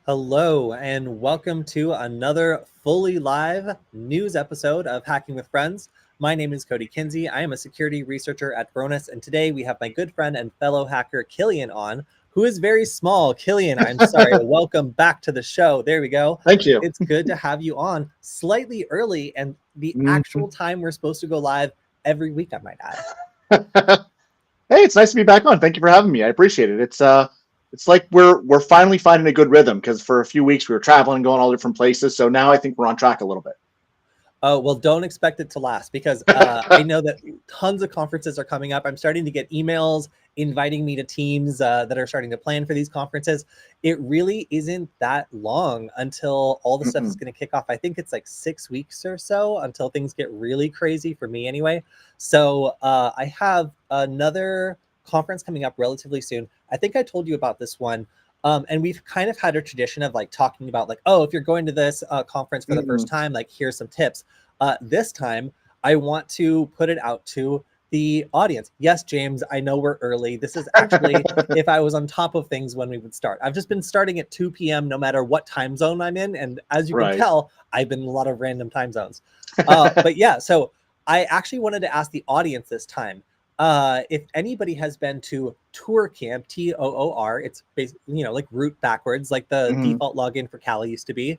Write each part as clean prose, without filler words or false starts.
Hello, and welcome to another fully live news episode of Hacking with Friends. My name is Kody KIlian. I am a security researcher at Varonis, and today we have my good friend and fellow hacker KIlian on, who is very small. KIlian, I'm sorry. Welcome back to the show. There we go. Thank you. It's good to have you on slightly early and the Mhm. actual time we're supposed to go live every week, I might add. Hey, it's nice to be back on. Thank you for having me. I appreciate it. It's like we're finally finding a good rhythm because for a few weeks we were traveling, going all different places. So now I think we're on track a little bit. Oh, well, don't expect it to last because I know that tons of conferences are coming up. I'm starting to get emails inviting me to teams that are starting to plan for these conferences. It really isn't that long until all the stuff is going to kick off. I think it's like 6 weeks or so until things get really crazy for me anyway. So I have another conference coming up relatively soon. I think I told you about this one. And we've kind of had a tradition of like talking about like, oh, if you're going to this conference for the first time, like here's some tips. This time, I want to put it out to the audience. Yes, James, I know we're early. This is actually if I was on top of things when we would start. I've just been starting at 2 p.m. no matter what time zone I'm in. And as you can Right. tell, I've been in a lot of random time zones. But yeah, so I actually wanted to ask the audience this time. If anybody has been to Tour Camp, TOOR, it's basically, like root backwards, like the Mhm. default login for Kali used to be.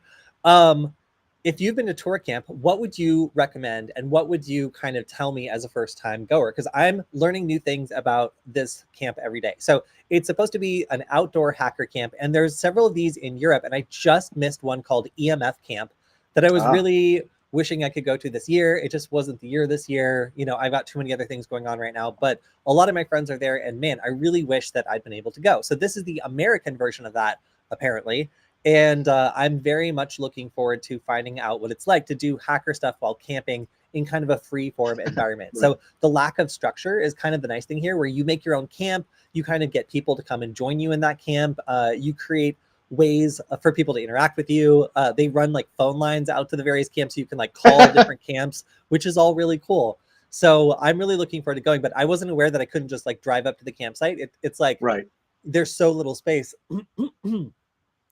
If you've been to Tour Camp, what would you recommend and what would you kind of tell me as a first time goer? Because I'm learning new things about this camp every day. So it's supposed to be an outdoor hacker camp, and there's several of these in Europe, and I just missed one called EMF Camp that I was really wishing I could go to this year. It just wasn't the year this year. I've got too many other things going on right now, but a lot of my friends are there, and man, I really wish that I'd been able to go. So this is the American version of that, apparently. And I'm very much looking forward to finding out what it's like to do hacker stuff while camping in kind of a free form environment. Right. So the lack of structure is kind of the nice thing here, where you make your own camp, you kind of get people to come and join you in that camp. You create ways for people to interact with you. They run like phone lines out to the various camps. So you can like call different camps, which is all really cool. So I'm really looking forward to going, but I wasn't aware that I couldn't just like drive up to the campsite. It's like Right. there's so little space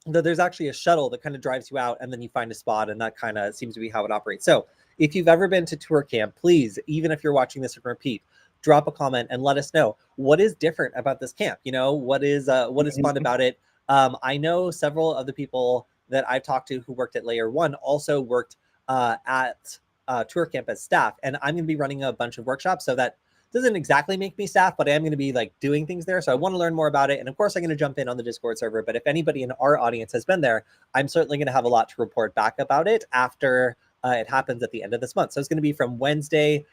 that there's actually a shuttle that kind of drives you out and then you find a spot, and that kind of seems to be how it operates. So if you've ever been to Tour Camp, please, even if you're watching this on repeat, drop a comment and let us know what is different about this camp. What is fun about it. I know several of the people that I've talked to who worked at Layer 1 also worked at Tour Camp as staff, and I'm going to be running a bunch of workshops, so that doesn't exactly make me staff, but I am going to be like doing things there. So I want to learn more about it. And of course, I'm going to jump in on the Discord server. But if anybody in our audience has been there, I'm certainly going to have a lot to report back about it after it happens at the end of this month. So it's going to be from Wednesday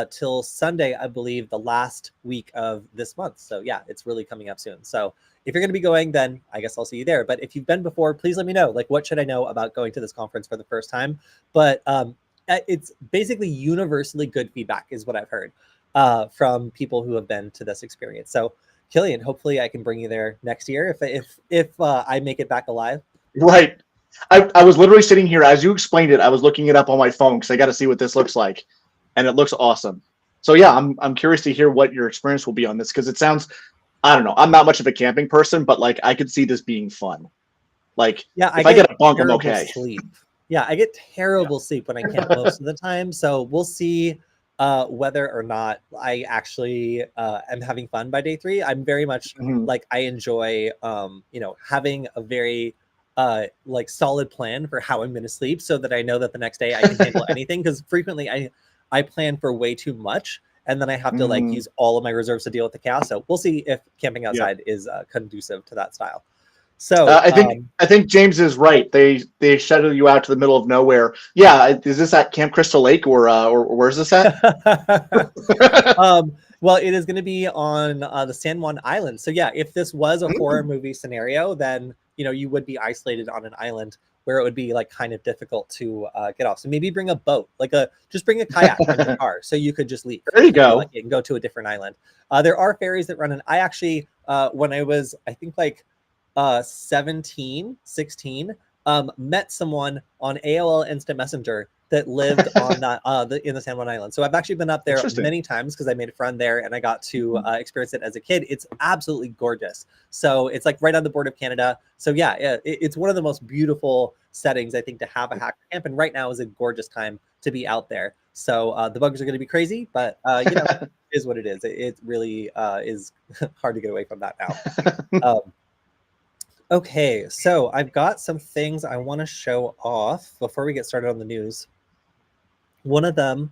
till Sunday, I believe, the last week of this month. So yeah, it's really coming up soon. So if you're going to be going, then I guess I'll see you there. But if you've been before, please let me know. Like, what should I know about going to this conference for the first time? But it's basically universally good feedback is what I've heard from people who have been to this experience. So KIlian, hopefully I can bring you there next year if I make it back alive. Right. I was literally sitting here as you explained it. I was looking it up on my phone because I got to see what this looks like, and it looks awesome. So yeah, I'm curious to hear what your experience will be on this because it sounds. I don't know. I'm not much of a camping person, but like I could see this being fun. Like Yeah, I if I get get a bunk, I'm terrible okay. sleep. Yeah, I get terrible sleep when I camp most of the time. So we'll see whether or not I actually am having fun by day 3. I'm very much Mhm. like I enjoy having a very like solid plan for how I'm going to sleep, so that I know that the next day I can handle anything. Because frequently I plan for way too much, and then I have to like Mhm. use all of my reserves to deal with the chaos. So we'll see if camping Yeah. outside is conducive to that style. So I think James is right. They shuttle you out to the middle of nowhere. Yeah, is this at Camp Crystal Lake or where's this at? well, it is going to be on the San Juan Island. So yeah, if this was a horror movie scenario, then you would be isolated on an island where it would be like kind of difficult to get off. So maybe bring a boat, just bring a kayak in your car, so you could just leave There you if you feel like go. it and go to a different island. There are ferries that run, and I actually when I was I think like 17, 16, met someone on AOL Instant Messenger that lived on that in the San Juan Island. So I've actually been up there Interesting. many times because I made a friend there and I got to experience it as a kid. It's absolutely gorgeous. So it's like right on the border of Canada. So yeah, it's one of the most beautiful settings I think to have a hacker camp. And right now is a gorgeous time to be out there. So the bugs are going to be crazy, but you know, it is what it is. It really is hard to get away from that now. Okay, so I've got some things I want to show off before we get started on the news. One of them,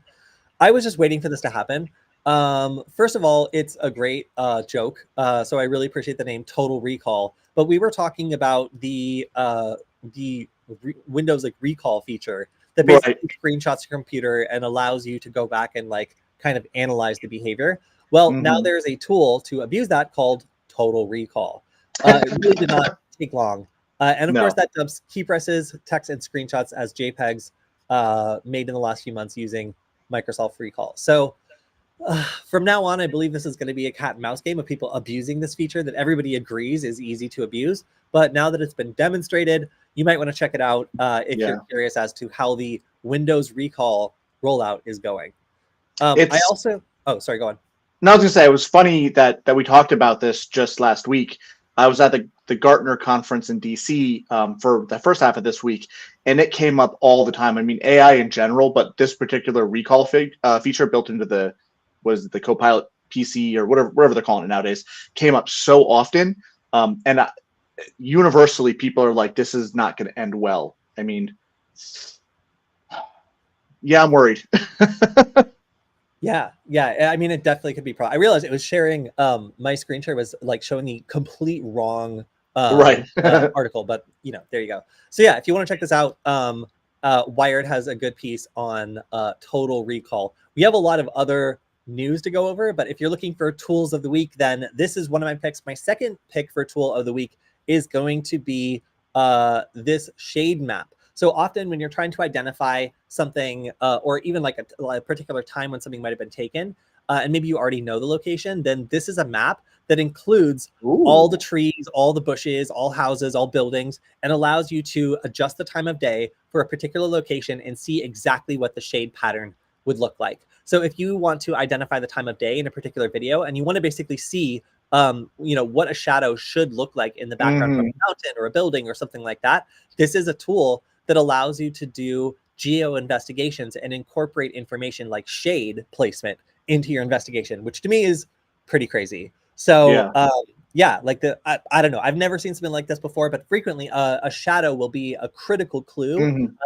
I was just waiting for this to happen. First of all, it's a great joke, so I really appreciate the name Total Recall. But we were talking about the Windows like recall feature that basically screenshots your computer and allows you to go back and like kind of analyze the behavior. Well, now there's a tool to abuse that called Total Recall. It really did not take long. And of course, that dumps key presses, text, and screenshots as JPEGs made in the last few months using Microsoft Recall. So from now on, I believe this is going to be a cat and mouse game of people abusing this feature that everybody agrees is easy to abuse. But now that it's been demonstrated, you might want to check it out if you're curious as to how the Windows Recall rollout is going. I also, oh, sorry, go on. No, I was going to say, it was funny that we talked about this just last week. I was at the Gartner conference in DC for the first half of this week, and it came up all the time. I mean, AI in general, but this particular recall feature built into the Copilot PC or whatever they're calling it nowadays came up so often. And universally, people are like, this is not going to end well. I mean, yeah, I'm worried. Yeah. I mean, it definitely could be. I realized it was sharing. My screen share was like showing the complete wrong article, but you know, there you go. So yeah, if you want to check this out, Wired has a good piece on Total Recall. We have a lot of other news to go over, but if you're looking for tools of the week, then this is one of my picks. My second pick for tool of the week is going to be this shade map. So often when you're trying to identify something or even like a particular time when something might have been taken, and maybe you already know the location, then this is a map that includes all the trees, all the bushes, all houses, all buildings, and allows you to adjust the time of day for a particular location and see exactly what the shade pattern would look like. So if you want to identify the time of day in a particular video and you want to basically see you know, what a shadow should look like in the background from a mountain or a building or something like that, this is a tool that allows you to do geo investigations and incorporate information like shade placement into your investigation, which to me is pretty crazy. So like I don't know, I've never seen something like this before, but frequently a shadow will be a critical clue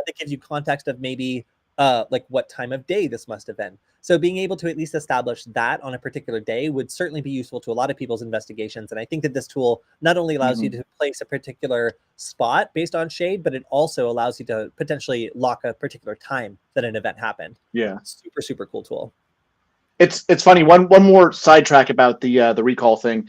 that gives you context of maybe like what time of day this must have been. So being able to at least establish that on a particular day would certainly be useful to a lot of people's investigations. And I think that this tool not only allows you to place a particular spot based on shade, but it also allows you to potentially lock a particular time that an event happened. Yeah. Super, super cool tool. It's funny. One more sidetrack about the recall thing.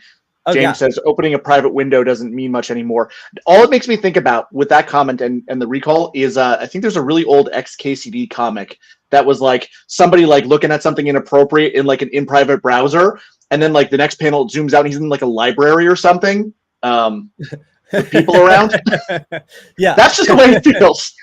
James says opening a private window doesn't mean much anymore. All it makes me think about with that comment and the recall is I think there's a really old XKCD comic that was like somebody like looking at something inappropriate in like an in-private browser, and then like the next panel it zooms out and he's in like a library or something with people around. Yeah, that's just the way it feels.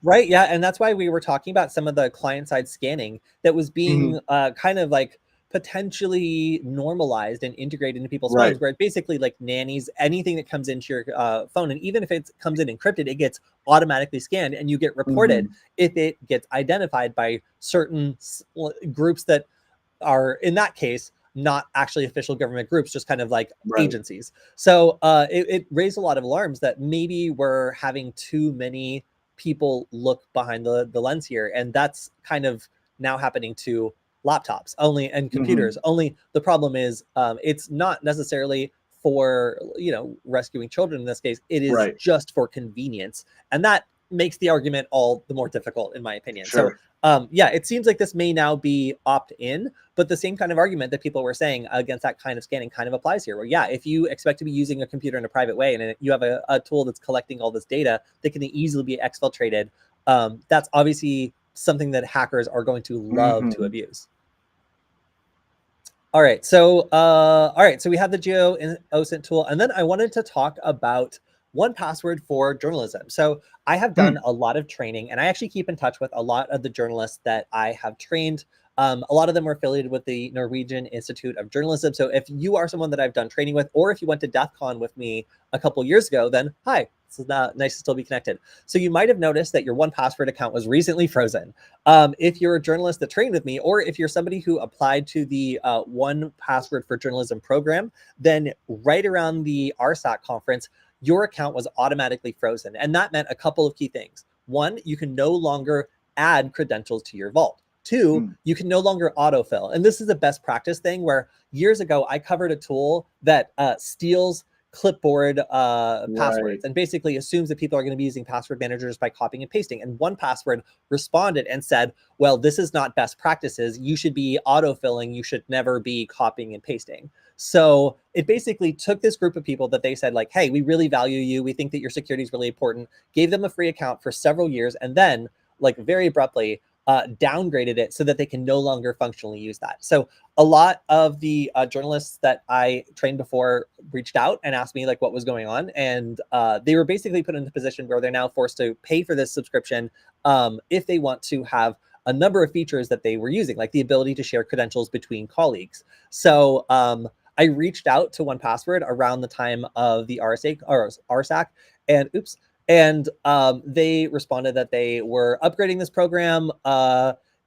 Right. Yeah. And that's why we were talking about some of the client side scanning that was being kind of like potentially normalized and integrated into people's phones, where it basically like nannies anything that comes into your phone. And even if it comes in encrypted, it gets automatically scanned and you get reported if it gets identified by certain groups that are, in that case, not actually official government groups, just kind of like agencies. So it raised a lot of alarms that maybe we're having too many people look behind the lens here. And that's kind of now happening to laptops only and computers only. The problem is it's not necessarily for, you know, rescuing children in this case. It is just for convenience, and that makes the argument all the more difficult in my opinion. So yeah, it seems like this may now be opt-in, but the same kind of argument that people were saying against that kind of scanning kind of applies here, where yeah, if you expect to be using a computer in a private way and you have a tool that's collecting all this data that can easily be exfiltrated, that's obviously something that hackers are going to love to abuse. All right, so we have the Geo OSINT tool, and then I wanted to talk about 1Password for journalism. So I have done a lot of training, and I actually keep in touch with a lot of the journalists that I have trained. A lot of them are affiliated with the Norwegian Institute of Journalism. So if you are someone that I've done training with, or if you went to DEF CON with me a couple years ago, then hi, it's nice to still be connected. So you might have noticed that your 1Password account was recently frozen. If you're a journalist that trained with me, or if you're somebody who applied to the 1Password for journalism program, then right around the RSAC conference, your account was automatically frozen. And that meant a couple of key things. One, you can no longer add credentials to your vault. Two, you can no longer autofill. And this is a best practice thing where years ago, I covered a tool that steals clipboard passwords and basically assumes that people are going to be using password managers by copying and pasting. And 1Password responded and said, well, this is not best practices. You should be autofilling. You should never be copying and pasting. So it basically took this group of people that they said like, hey, we really value you. We think that your security is really important. Gave them a free account for several years. And then like very abruptly downgraded it so that they can no longer functionally use that. So a lot of the journalists that I trained before reached out and asked me like what was going on. And they were basically put in a position where they're now forced to pay for this subscription if they want to have a number of features that they were using, like the ability to share credentials between colleagues. So I reached out to 1Password around the time of the RSAC, and they responded that they were upgrading this program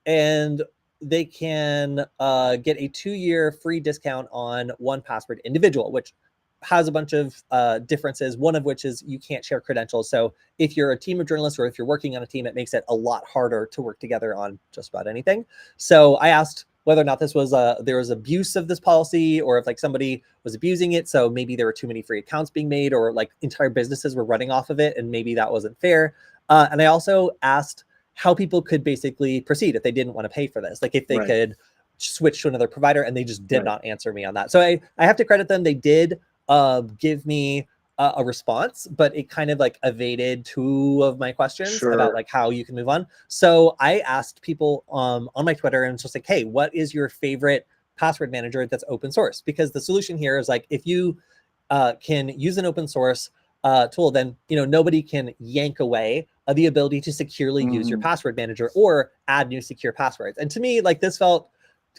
and they can get a 2-year free discount on 1Password individual, which has a bunch of differences, one of which is you can't share credentials. So if you're a team of journalists or if you're working on a team, it makes it a lot harder to work together on just about anything. So I asked whether or not this was there was abuse of this policy, or if like somebody was abusing it. So maybe there were too many free accounts being made, or like entire businesses were running off of it, and maybe that wasn't fair. And I also asked how people could basically proceed if they didn't want to pay for this, like if they could switch to another provider, and they just did not answer me on that. So I have to credit them. They did give me a response, but it kind of like evaded 2 of my questions about like how you can move on. So I asked people on my Twitter, and it's just like, hey, what is your favorite password manager that's open source? Because the solution here is like, if you can use an open source tool, then nobody can yank away the ability to securely use your password manager or add new secure passwords. And to me, like this felt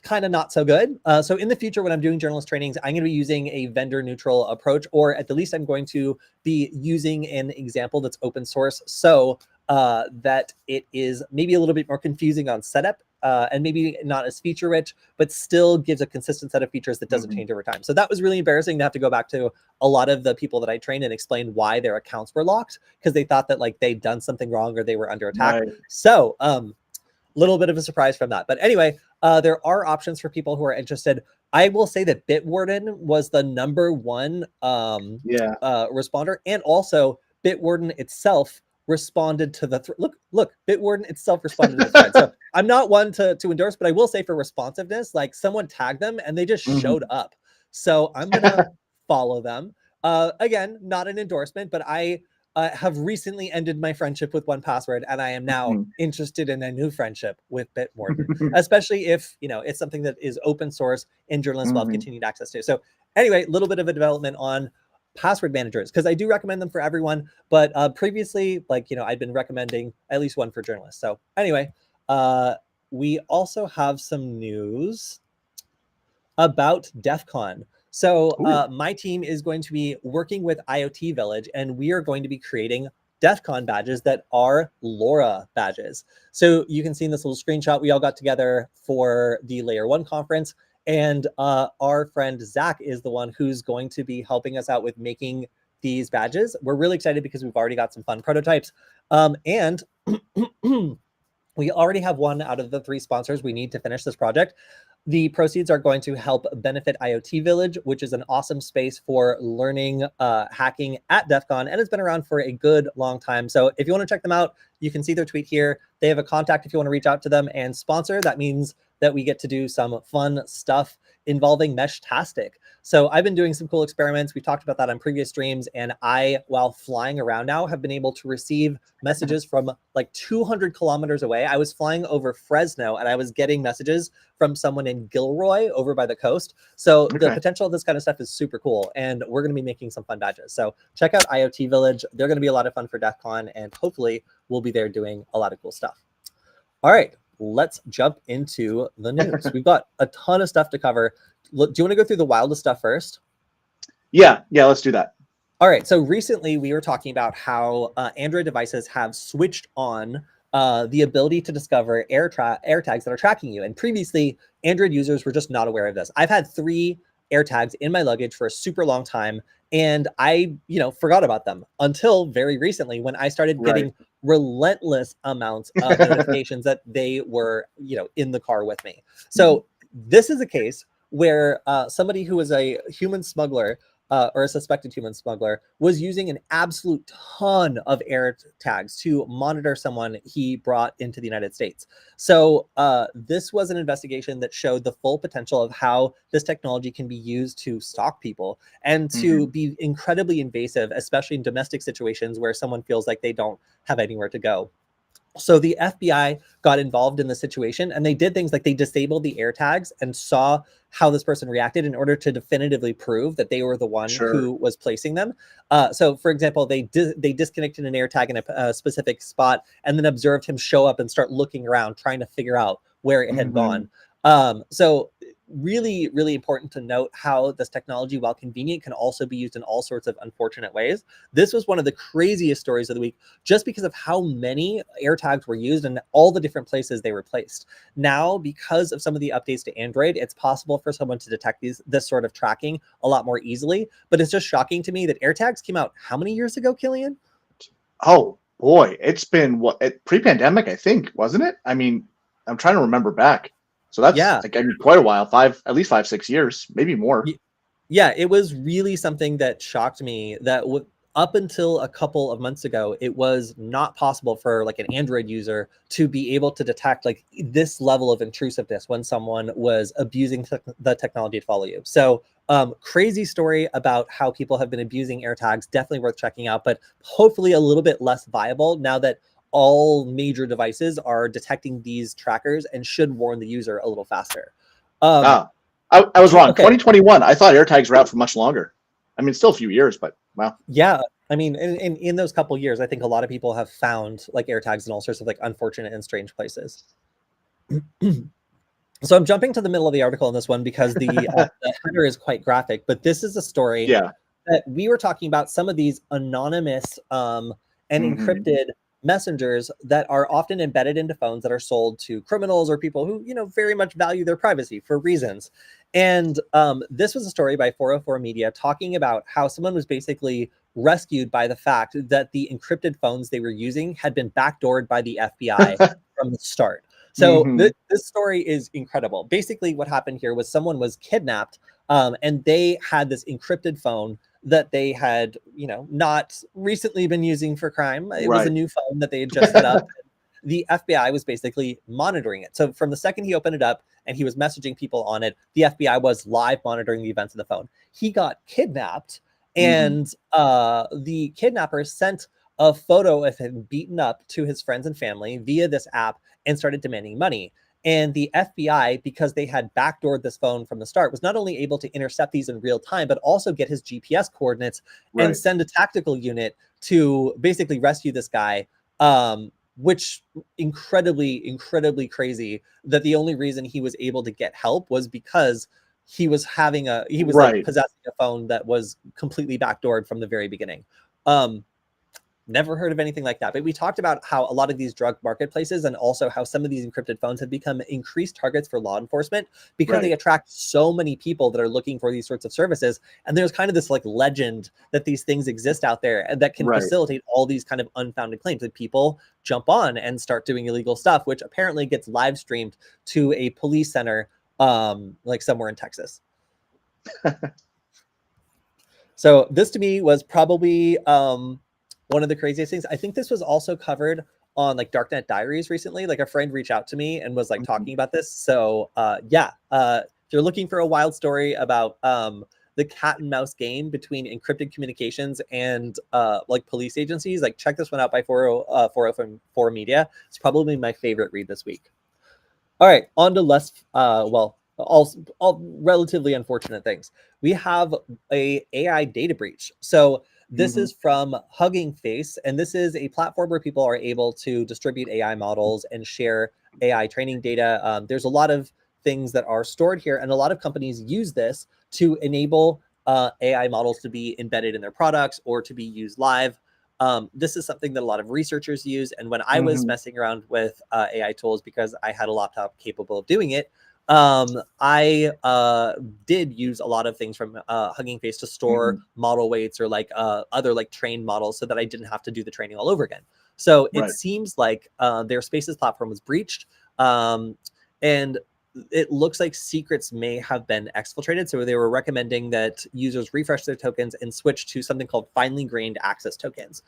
kind of not so good. So in the future, when I'm doing journalist trainings, I'm going to be using a vendor neutral approach, or at the least I'm going to be using an example that's open source, so that it is maybe a little bit more confusing on setup and maybe not as feature rich, but still gives a consistent set of features that doesn't change over time. So that was really embarrassing to have to go back to a lot of the people that I trained and explain why their accounts were locked, because they thought that like they'd done something wrong or they were under attack. So little bit of a surprise from that. But anyway, there are options for people who are interested. I will say that Bitwarden was the #1 responder, and also Bitwarden itself responded to the look, Bitwarden itself responded to the thread. So I'm not one to endorse, but I will say for responsiveness, like someone tagged them and they just showed up. So I'm gonna follow them. Again, not an endorsement, but I have recently ended my friendship with 1Password, and I am now interested in a new friendship with Bitwarden, especially if it's something that is open source and journalists will have continued access to. So anyway, a little bit of a development on password managers, because I do recommend them for everyone, but previously, like I'd been recommending at least one for journalists. So anyway, we also have some news about DEF CON. So my team is going to be working with IoT Village, and we are going to be creating DEF CON badges that are LoRa badges. So you can see in this little screenshot, we all got together for the Layer 1 conference, and our friend Zach is the one who's going to be helping us out with making these badges. We're really excited because we've already got some fun prototypes. And we already have 1 out of the 3 sponsors we need to finish this project. The proceeds are going to help benefit IoT Village, which is an awesome space for learning hacking at DEF CON, and it's been around for a good long time. So if you want to check them out, You can see their tweet here. They have a contact if you want to reach out to them, and sponsor. That means that we get to do some fun stuff involving Meshtastic. So I've been doing some cool experiments. We talked about that on previous streams. And I, while flying around now, have been able to receive messages from like 200 kilometers away. I was flying over Fresno and I was getting messages from someone in Gilroy over by the coast. So the potential of this kind of stuff is super cool. And we're going to be making some fun badges. So check out IoT Village. They're going to be a lot of fun for DEF CON, and hopefully we'll be there doing a lot of cool stuff. All right, let's jump into the news. We've got a ton of stuff to cover. Do you want to go through the wildest stuff first? Yeah, let's do that. All right, so recently we were talking about how Android devices have switched on the ability to discover air tags that are tracking you. And previously, Android users were just not aware of this. I've had 3 air tags in my luggage for a super long time, and I, forgot about them until very recently when I started getting relentless amounts of notifications that they were, in the car with me. So this is a case where somebody who was a human smuggler or a suspected human smuggler was using an absolute ton of air tags to monitor someone he brought into the United States. So this was an investigation that showed the full potential of how this technology can be used to stalk people and to be incredibly invasive, especially in domestic situations where someone feels like they don't have anywhere to go. So the FBI got involved in the situation, and they did things like they disabled the air tags and saw how this person reacted in order to definitively prove that they were the one who was placing them. So, for example, they disconnected an air tag in a specific spot and then observed him show up and start looking around, trying to figure out where it had gone. So really, really important to note how this technology, while convenient, can also be used in all sorts of unfortunate ways. This was one of the craziest stories of the week, just because of how many air tags were used and all the different places they were placed. Now, because of some of the updates to Android, it's possible for someone to detect this sort of tracking a lot more easily. But it's just shocking to me that air tags came out how many years ago, Kilian? Oh boy, it's been pre-pandemic, I think, wasn't it? I mean, I'm trying to remember back. So that's quite a while, at least 5-6 years, maybe more. Yeah, it was really something that shocked me that up until a couple of months ago, it was not possible for like an Android user to be able to detect like this level of intrusiveness when someone was abusing the technology to follow you. So crazy story about how people have been abusing AirTags, definitely worth checking out, but hopefully a little bit less viable now that all major devices are detecting these trackers and should warn the user a little faster. I was wrong. 2021. I thought AirTags were out for much longer. I mean, still a few years, but wow. Yeah, I mean, in those couple years, I think a lot of people have found like AirTags in all sorts of like unfortunate and strange places. So I'm jumping to the middle of the article in this one because the header is quite graphic. But this is a story that we were talking about some of these anonymous and encrypted messengers that are often embedded into phones that are sold to criminals or people who, very much value their privacy for reasons. And this was a story by 404 Media talking about how someone was basically rescued by the fact that the encrypted phones they were using had been backdoored by the FBI from the start. So this story is incredible. Basically, what happened here was someone was kidnapped and they had this encrypted phone that they had, not recently been using for crime. It was a new phone that they had just set up. The FBI was basically monitoring it. So from the second he opened it up and he was messaging people on it, the FBI was live monitoring the events of the phone. He got kidnapped, and the kidnappers sent a photo of him beaten up to his friends and family via this app and started demanding money. And the FBI, because they had backdoored this phone from the start, was not only able to intercept these in real time, but also get his GPS coordinates and send a tactical unit to basically rescue this guy, which incredibly, incredibly crazy that the only reason he was able to get help was because he was like possessing a phone that was completely backdoored from the very beginning. Never heard of anything like that. But we talked about how a lot of these drug marketplaces and also how some of these encrypted phones have become increased targets for law enforcement because they attract so many people that are looking for these sorts of services. And there's kind of this like legend that these things exist out there and that can facilitate all these kind of unfounded claims that people jump on and start doing illegal stuff, which apparently gets live streamed to a police center like somewhere in Texas. So this to me was probably one of the craziest things. I think this was also covered on like Darknet Diaries recently. Like a friend reached out to me and was like Mhm. talking about this. So if you're looking for a wild story about the cat and mouse game between encrypted communications and like police agencies, like check this one out by 404 Media. It's probably my favorite read this week. All right, on to less all relatively unfortunate things. We have a AI data breach. So this is from Hugging Face, and this is a platform where people are able to distribute AI models and share AI training data. There's a lot of things that are stored here, and a lot of companies use this to enable AI models to be embedded in their products or to be used live. This is something that a lot of researchers use. And when I was messing around with AI tools, because I had a laptop capable of doing it, I did use a lot of things from Hugging Face to store model weights or like other like trained models so that I didn't have to do the training all over again. So it seems like their Spaces platform was breached. And it looks like secrets may have been exfiltrated. So they were recommending that users refresh their tokens and switch to something called finely grained access tokens.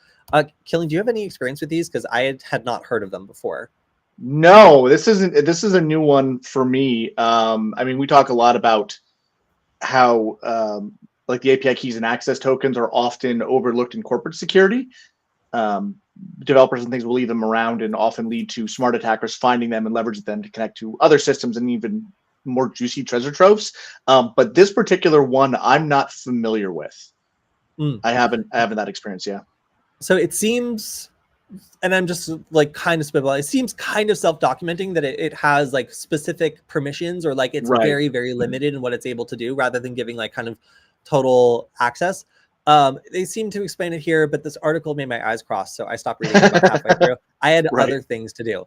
Kilian, do you have any experience with these? Because I had not heard of them before. No, this isn't. This is a new one for me. I mean, we talk a lot about how like the API keys and access tokens are often overlooked in corporate security. Um, Developers and things will leave them around and often lead to smart attackers finding them and leverage them to connect to other systems and even more juicy treasure troves. But this particular one, I'm not familiar with. I haven't that experience. Yeah. So it seems, and I'm just like kind of spitballing, it seems kind of self-documenting that it has like specific permissions or like it's very, very limited in what it's able to do rather than giving like kind of total access. They seem to explain it here, but this article made my eyes cross, so I stopped reading it about halfway through. I had other things to do.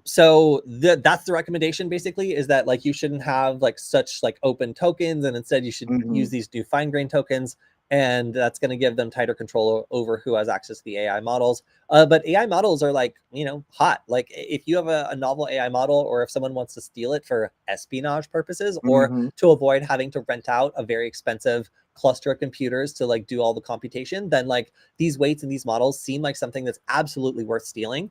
So that's the recommendation basically, is that like you shouldn't have like such like open tokens, and instead you should use these new fine-grained tokens, and that's going to give them tighter control over who has access to the AI models. But AI models are like, you know, hot. Like if you have a novel AI model, or if someone wants to steal it for espionage purposes, or to avoid having to rent out a very expensive cluster of computers to like do all the computation, then like these weights and these models seem like something that's absolutely worth stealing.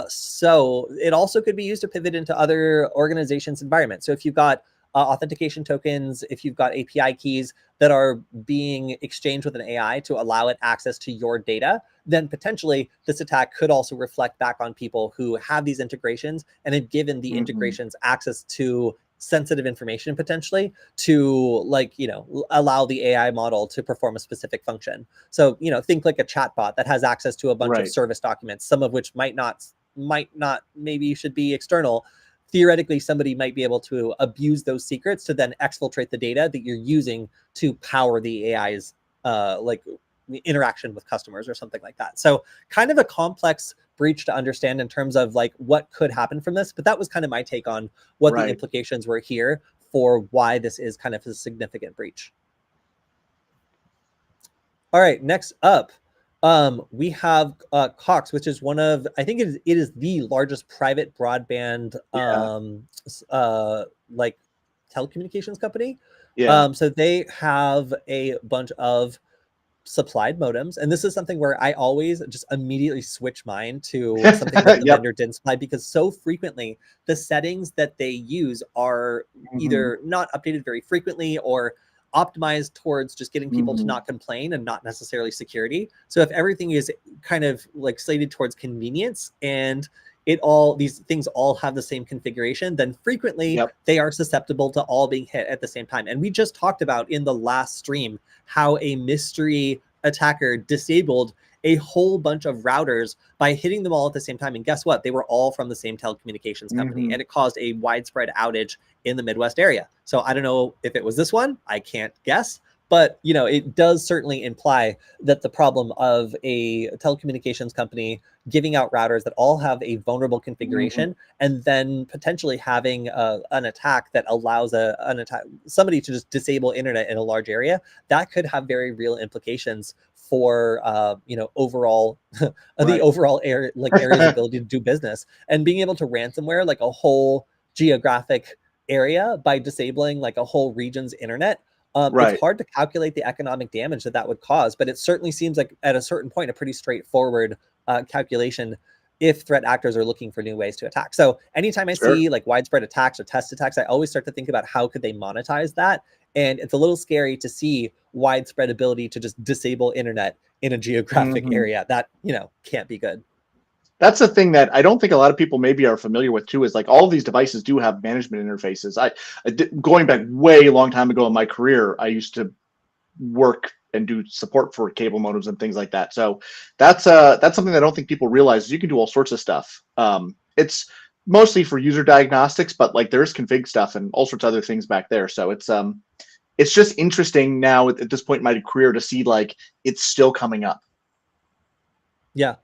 So it also could be used to pivot into other organizations' environments. So if you've got authentication tokens, if you've got API keys that are being exchanged with an AI to allow it access to your data, then potentially this attack could also reflect back on people who have these integrations and have given the integrations access to sensitive information potentially to like, you know, allow the AI model to perform a specific function. So, you know, think like a chatbot that has access to a bunch of service documents, some of which might not maybe should be external. Theoretically, somebody might be able to abuse those secrets to then exfiltrate the data that you're using to power the AI's like interaction with customers or something like that. So kind of a complex breach to understand in terms of like what could happen from this. But that was kind of my take on what the implications were here for why this is kind of a significant breach. All right, next up, we have Cox, which is one of, I think it is the largest private broadband like telecommunications company. So they have a bunch of supplied modems, and this is something where I always just immediately switch mine to something that the vendor didn't supply, because so frequently the settings that they use are either not updated very frequently or optimized towards just getting people to not complain and not necessarily security. So if everything is kind of like slated towards convenience and these things all have the same configuration, then frequently they are susceptible to all being hit at the same time. And we just talked about in the last stream how a mystery attacker disabled a whole bunch of routers by hitting them all at the same time. And guess what? They were all from the same telecommunications company, and it caused a widespread outage in the Midwest area. So I don't know if it was this one. I can't guess. But, you know, it does certainly imply that the problem of a telecommunications company giving out routers that all have a vulnerable configuration and then potentially having an attack that allows somebody to just disable internet in a large area, that could have very real implications for you know, overall the overall area's ability to do business, and being able to ransomware like a whole geographic area by disabling like a whole region's internet. It's hard to calculate the economic damage that would cause, but it certainly seems like at a certain point a pretty straightforward calculation. if threat actors are looking for new ways to attack. So anytime I see like widespread attacks or test attacks, I always start to think about how could they monetize that. And it's a little scary to see widespread ability to just disable internet in a geographic area. That, you know, can't be good. That's the thing that I don't think a lot of people maybe are familiar with too, is like all of these devices do have management interfaces. Going back way long time ago in my career, I used to work and do support for cable modems and things like that. So that's something that I don't think people realize. You can do all sorts of stuff. It's mostly for user diagnostics, but like there's config stuff and all sorts of other things back there. So it's just interesting now at this point in my career to see like it's still coming up. Yeah.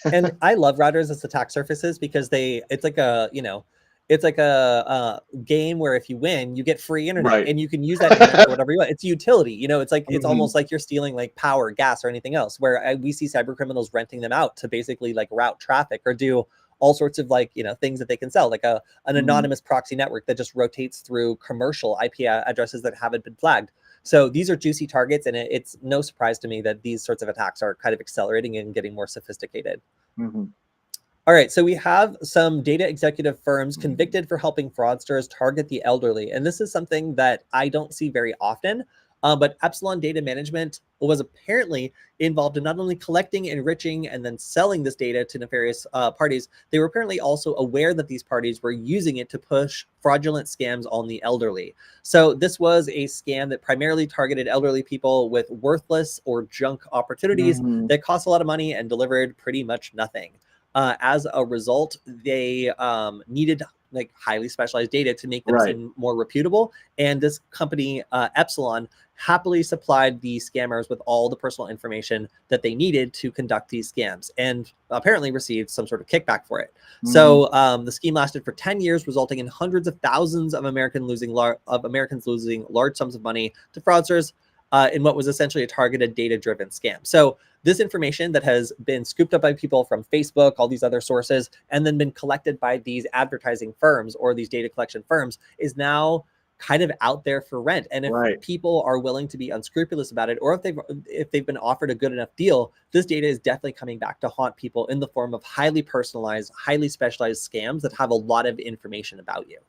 And I love routers as attack surfaces because it's like a, you know, it's like a game where if you win, you get free internet and you can use that internet for whatever you want. It's utility, you know, it's like, it's almost like you're stealing like power, gas, or anything else, where we see cyber criminals renting them out to basically like route traffic or do all sorts of like, you know, things that they can sell, like an anonymous proxy network that just rotates through commercial IP addresses that haven't been flagged. So these are juicy targets, and it's no surprise to me that these sorts of attacks are kind of accelerating and getting more sophisticated. All right, so we have some data executive firms convicted for helping fraudsters target the elderly. And this is something that I don't see very often, but Epsilon Data Management was apparently involved in not only collecting, enriching, and then selling this data to nefarious parties. They were apparently also aware that these parties were using it to push fraudulent scams on the elderly. So this was a scam that primarily targeted elderly people with worthless or junk opportunities that cost a lot of money and delivered pretty much nothing. As a result, they needed like highly specialized data to make them seem more reputable. And this company, Epsilon, happily supplied the scammers with all the personal information that they needed to conduct these scams, and apparently received some sort of kickback for it. So the scheme lasted for 10 years, resulting in hundreds of thousands of Americans losing large sums of money to fraudsters in what was essentially a targeted data-driven scam. So this information that has been scooped up by people from Facebook, all these other sources, and then been collected by these advertising firms or these data collection firms is now kind of out there for rent. And if people are willing to be unscrupulous about it, or if they've been offered a good enough deal, this data is definitely coming back to haunt people in the form of highly personalized, highly specialized scams that have a lot of information about you.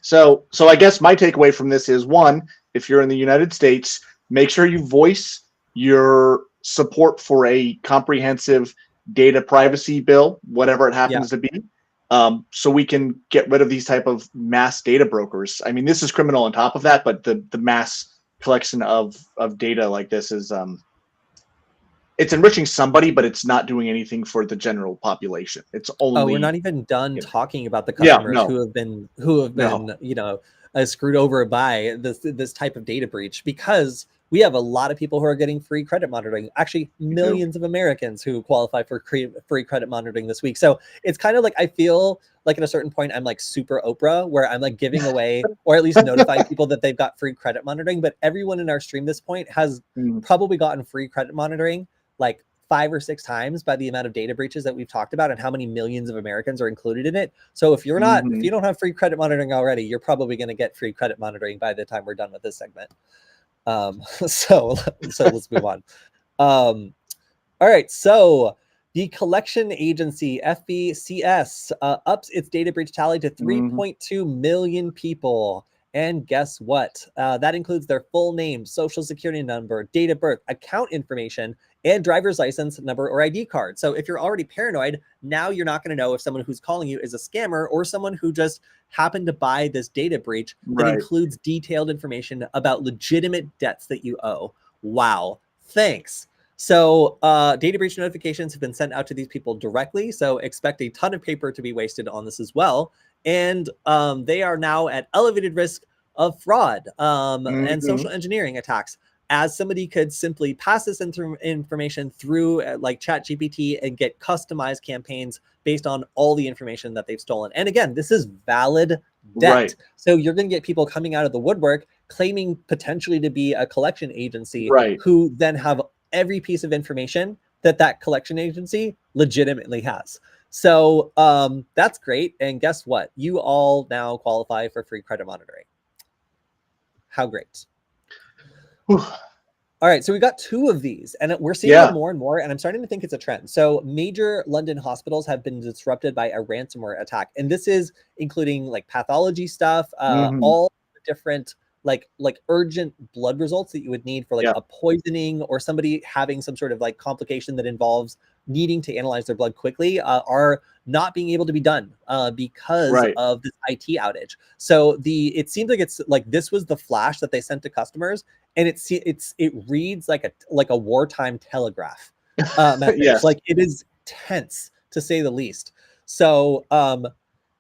So I guess my takeaway from this is, one, if you're in the United States, make sure you voice your support for a comprehensive data privacy bill, whatever it happens to be, so we can get rid of these type of mass data brokers. I mean, this is criminal on top of that, but the mass collection of data like this is it's enriching somebody, but it's not doing anything for the general population. It's only we're not even done talking about the customers who have been you know, screwed over by this type of data breach, because we have a lot of people who are getting free credit monitoring, actually millions of Americans who qualify for free credit monitoring this week. So it's kind of like, I feel like at a certain point, I'm like super Oprah, where I'm like giving away or at least notifying people that they've got free credit monitoring. But everyone in our stream this point has probably gotten free credit monitoring like 5 or 6 times by the amount of data breaches that we've talked about and how many millions of Americans are included in it. So if you're not, if you don't have free credit monitoring already, you're probably going to get free credit monitoring by the time we're done with this segment. So let's move on. All right. So the collection agency FBCS ups its data breach tally to 3.2 million people. And guess what? That includes their full name, social security number, date of birth, account information, and driver's license number or ID card. So if you're already paranoid, now you're not going to know if someone who's calling you is a scammer or someone who just happened to buy this data breach that includes detailed information about legitimate debts that you owe. Wow. Thanks. So data breach notifications have been sent out to these people directly. So expect a ton of paper to be wasted on this as well. And they are now at elevated risk of fraud and social engineering attacks, as somebody could simply pass this information through like ChatGPT and get customized campaigns based on all the information that they've stolen. And again, this is valid debt. So you're going to get people coming out of the woodwork claiming potentially to be a collection agency who then have every piece of information that collection agency legitimately has. So that's great. And guess what? You all now qualify for free credit monitoring. How great. All right, so we got 2 of these, and we're seeing them more and more, and I'm starting to think it's a trend. So major London hospitals have been disrupted by a ransomware attack, and this is including like pathology stuff, all the different like urgent blood results that you would need for like a poisoning or somebody having some sort of like complication that involves needing to analyze their blood quickly are not being able to be done because of this IT outage. So it seems like it's like this was the flash that they sent to customers, and it reads like a wartime telegraph message. Like it is tense to say the least. So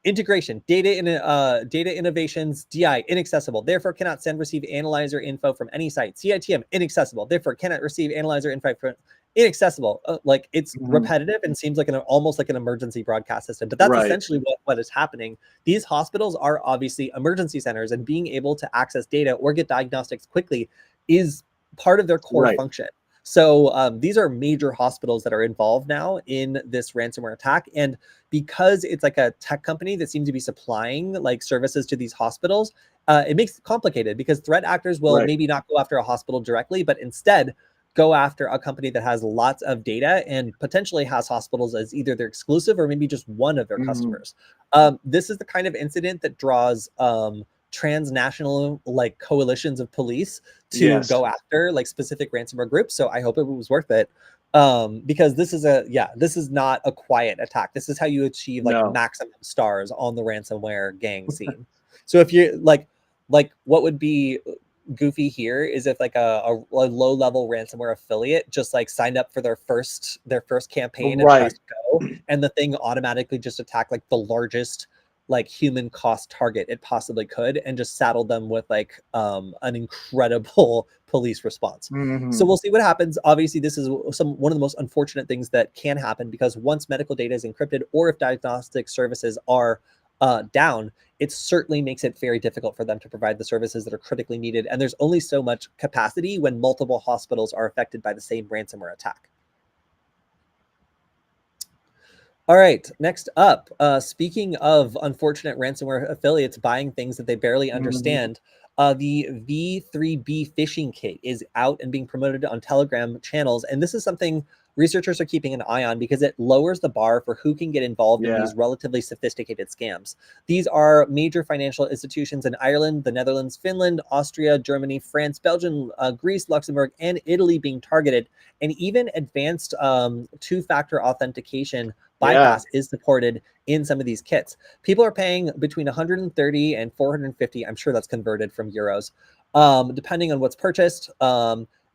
integration, data innovations, DI inaccessible, therefore cannot send, receive analyzer info from any site. CITM inaccessible, therefore cannot receive analyzer info from inaccessible. Like it's repetitive and seems like almost like an emergency broadcast system, but that's essentially what is happening. These hospitals are obviously emergency centers, and being able to access data or get diagnostics quickly is part of their core function. So these are major hospitals that are involved now in this ransomware attack. And because it's like a tech company that seems to be supplying like services to these hospitals, it makes it complicated because threat actors will maybe not go after a hospital directly, but instead go after a company that has lots of data and potentially has hospitals as either their exclusive or maybe just one of their customers. This is the kind of incident that draws transnational like coalitions of police to go after like specific ransomware groups. So I hope it was worth it, because this is not a quiet attack. This is how you achieve like maximum stars on the ransomware gang scene. So if you like what would be goofy here is if like a low level ransomware affiliate just like signed up for their first campaign and pressed go, and the thing automatically just attacked like the largest like human cost target it possibly could, and just saddled them with like an incredible police response. So we'll see what happens. Obviously, this is one of the most unfortunate things that can happen, because once medical data is encrypted, or if diagnostic services are down, it certainly makes it very difficult for them to provide the services that are critically needed. And there's only so much capacity when multiple hospitals are affected by the same ransomware attack. All right, next up, speaking of unfortunate ransomware affiliates buying things that they barely understand, the V3B phishing kit is out and being promoted on Telegram channels. And this is something researchers are keeping an eye on because it lowers the bar for who can get involved in these relatively sophisticated scams. These are major financial institutions in Ireland, the Netherlands, Finland, Austria, Germany, France, Belgium, Greece, Luxembourg, and Italy being targeted. And even advanced two-factor authentication bypass is supported in some of these kits. People are paying between 130 and 450. I'm sure that's converted from euros, depending on what's purchased.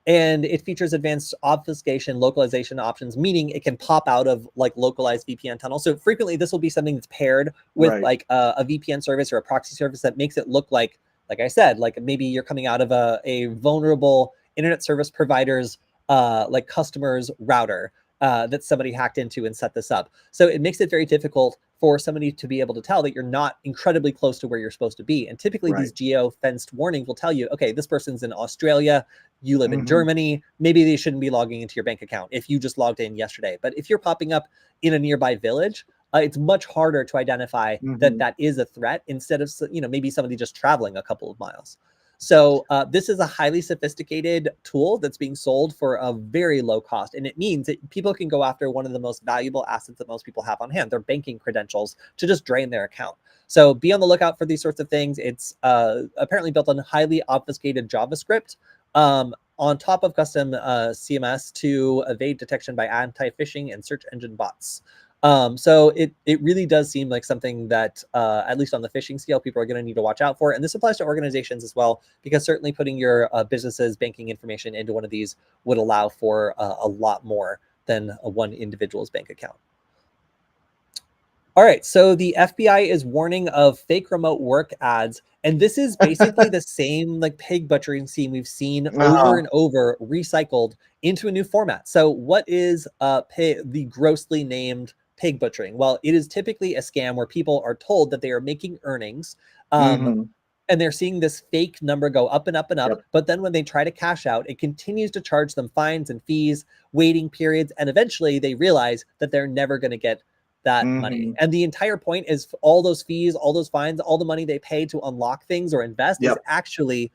And it features advanced obfuscation localization options, meaning it can pop out of like localized VPN tunnels. So frequently this will be something that's paired with like a VPN service or a proxy service that makes it look like I said, like maybe you're coming out of a vulnerable internet service provider's like customer's router that somebody hacked into and set this up. So it makes it very difficult for somebody to be able to tell that you're not incredibly close to where you're supposed to be. And typically these geo-fenced warnings will tell you, okay, this person's in Australia, you live in Germany, maybe they shouldn't be logging into your bank account if you just logged in yesterday. But if you're popping up in a nearby village, it's much harder to identify that is a threat, instead of, maybe somebody just traveling a couple of miles. So this is a highly sophisticated tool that's being sold for a very low cost. And it means that people can go after one of the most valuable assets that most people have on hand, their banking credentials, to just drain their account. So be on the lookout for these sorts of things. It's apparently built on highly obfuscated JavaScript on top of custom CMS to evade detection by anti-phishing and search engine bots. So it really does seem like something that, at least on the phishing scale, people are going to need to watch out for. And this applies to organizations as well, because certainly putting your business's banking information into one of these would allow for a lot more than one individual's bank account. All right, so the FBI is warning of fake remote work ads. And this is basically the same like pig butchering scene we've seen over and over, recycled into a new format. So what is the grossly named pig butchering? Well, it is typically a scam where people are told that they are making earnings, and they're seeing this fake number go up and up and up. But then when they try to cash out, it continues to charge them fines and fees, waiting periods, and eventually they realize that they're never going to get that money. And the entire point is all those fees, all those fines, all the money they pay to unlock things or invest is actually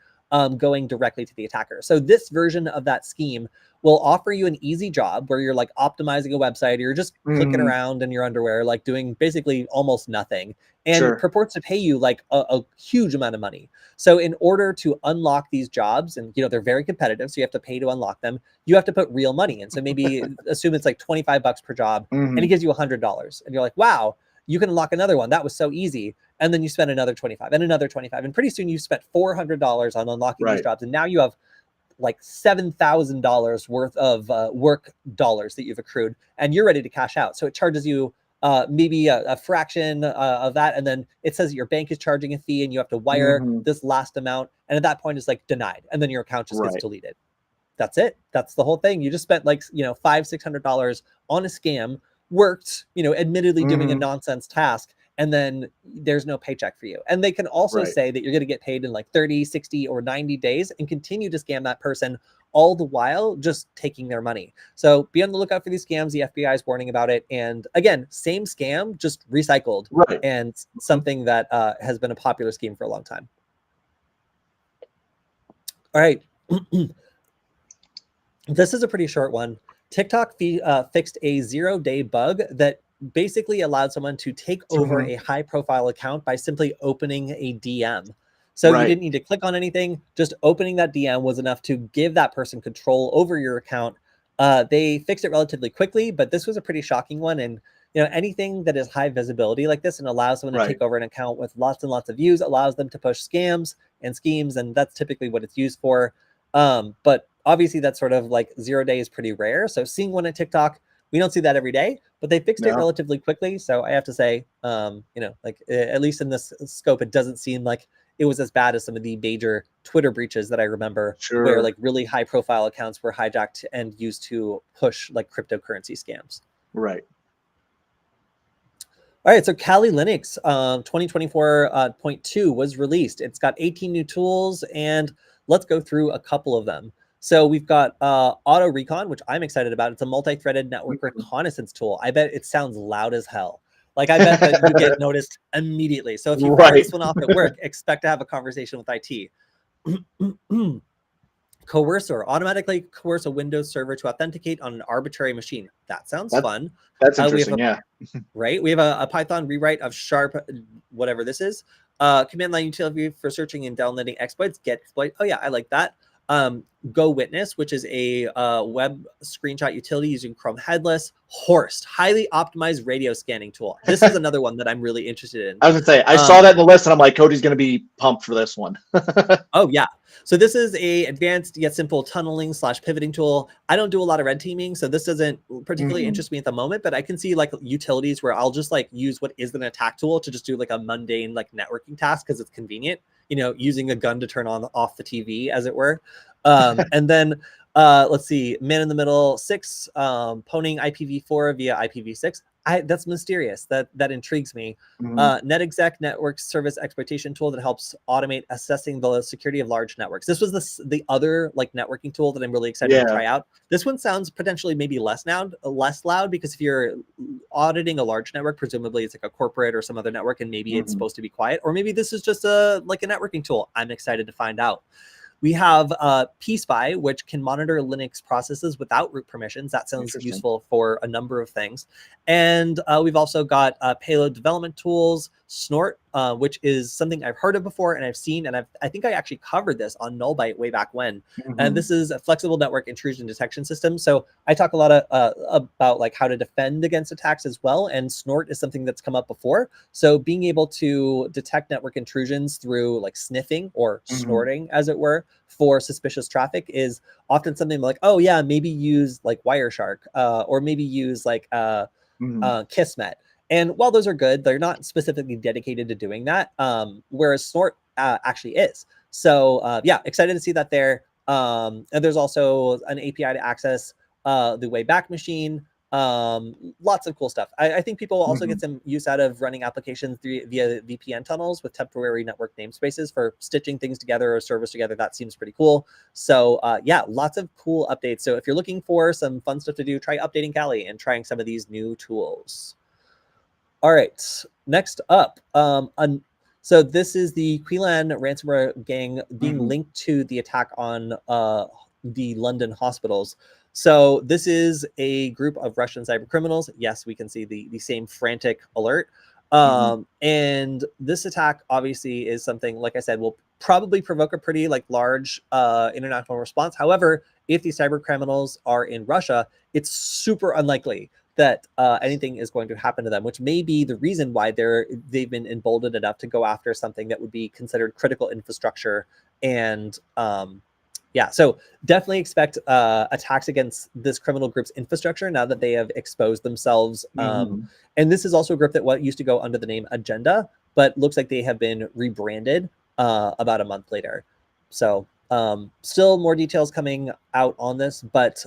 going directly to the attacker. So this version of that scheme will offer you an easy job where you're like optimizing a website, or you're just clicking around in your underwear, like doing basically almost nothing, and purports to pay you like a huge amount of money. So in order to unlock these jobs, and they're very competitive, so you have to pay to unlock them, you have to put real money in. So maybe assume it's like $25 per job, and it gives you $100, and you're like, wow, you can unlock another one. That was so easy. And then you spend another 25 and another 25. And pretty soon you've spent $400 on unlocking these jobs. And now you have like $7,000 worth of work dollars that you've accrued, and you're ready to cash out. So it charges you maybe a fraction of that. And then it says that your bank is charging a fee, and you have to wire this last amount. And at that point it's like denied. And then your account just gets deleted. That's it. That's the whole thing. You just spent like, $500-$600 on a scam, worked, admittedly doing a nonsense task, and then there's no paycheck for you. And they can also say that you're going to get paid in like 30, 60, or 90 days and continue to scam that person, all the while just taking their money. So be on the lookout for these scams. The FBI is warning about it. And again, same scam, just recycled, and something that has been a popular scheme for a long time. All right. This is a pretty short one. TikTok fixed a 0-day bug that basically allowed someone to take over a high-profile account by simply opening a DM. So you didn't need to click on anything. Just opening that DM was enough to give that person control over your account. They fixed it relatively quickly, but this was a pretty shocking one. And anything that is high visibility like this and allows someone to take over an account with lots and lots of views allows them to push scams and schemes, and that's typically what it's used for. But obviously that's sort of like 0 day is pretty rare. So seeing one at TikTok, we don't see that every day, but they fixed it relatively quickly. So I have to say, like at least in this scope, it doesn't seem like it was as bad as some of the major Twitter breaches that I remember, where like really high profile accounts were hijacked and used to push like cryptocurrency scams. Right. All right, so Kali Linux 2024.2 was released. It's got 18 new tools, and let's go through a couple of them. So we've got Auto Recon, which I'm excited about. It's a multi-threaded network reconnaissance tool. I bet it sounds loud as hell. Like I bet that you get noticed immediately. So if you fire this one off at work, expect to have a conversation with IT. Coercer, automatically coerce a Windows server to authenticate on an arbitrary machine. That sounds fun. That's interesting, We have a Python rewrite of sharp, whatever this is. Command line utility for searching and downloading exploits, get exploit. Oh yeah, I like that. Go Witness, which is a web screenshot utility using Chrome headless. Horst, highly optimized radio scanning tool. This is another one that I'm really interested in. I was gonna say, I saw that in the list, and I'm like, Cody's gonna be pumped for this one. Oh yeah. So this is a advanced yet simple tunneling / pivoting tool. I don't do a lot of red teaming, so this doesn't particularly interest me at the moment, but I can see like utilities where I'll just like use what is an attack tool to just do like a mundane like networking task because it's convenient, using a gun to turn off the TV, as it were. And then let's see, man in the middle 6, pwning IPv4 via IPv6. That's mysterious. That intrigues me. NetExec, network service exploitation tool that helps automate assessing the security of large networks. This was the other like networking tool that I'm really excited to try out. This one sounds potentially maybe less loud because if you're auditing a large network, presumably it's like a corporate or some other network, and maybe it's supposed to be quiet, or maybe this is just like a networking tool. I'm excited to find out. We have pspy, which can monitor Linux processes without root permissions. That sounds useful for a number of things. And we've also got payload development tools, Snort, which is something I've heard of before and I've seen, and I think I actually covered this on Nullbyte way back when. And this is a flexible network intrusion detection system. So I talk a lot about like how to defend against attacks as well, and Snort is something that's come up before. So being able to detect network intrusions through like sniffing or snorting, as it were, for suspicious traffic is often something like, oh yeah, maybe use like Wireshark, or maybe use like Kismet. And while those are good, they're not specifically dedicated to doing that, whereas Snort actually is. So yeah, excited to see that there. And there's also an API to access the Wayback Machine. Lots of cool stuff. I think people will also get some use out of running applications via VPN tunnels with temporary network namespaces for stitching things together or servers together. That seems pretty cool. So yeah, lots of cool updates. So if you're looking for some fun stuff to do, try updating Kali and trying some of these new tools. All right, next up, So this is the KIlian ransomware gang being linked to the attack on the London hospitals. So this is a group of Russian cyber criminals. Yes, we can see the same frantic alert. And this attack obviously is something, like I said, will probably provoke a pretty large international response. However, if these cyber criminals are in Russia, it's super unlikely that anything is going to happen to them, which may be the reason why they've been emboldened enough to go after something that would be considered critical infrastructure. And yeah, so definitely expect attacks against this criminal group's infrastructure now that they have exposed themselves. And this is also a group that used to go under the name Agenda, but looks like they have been rebranded about a month later. So still more details coming out on this, but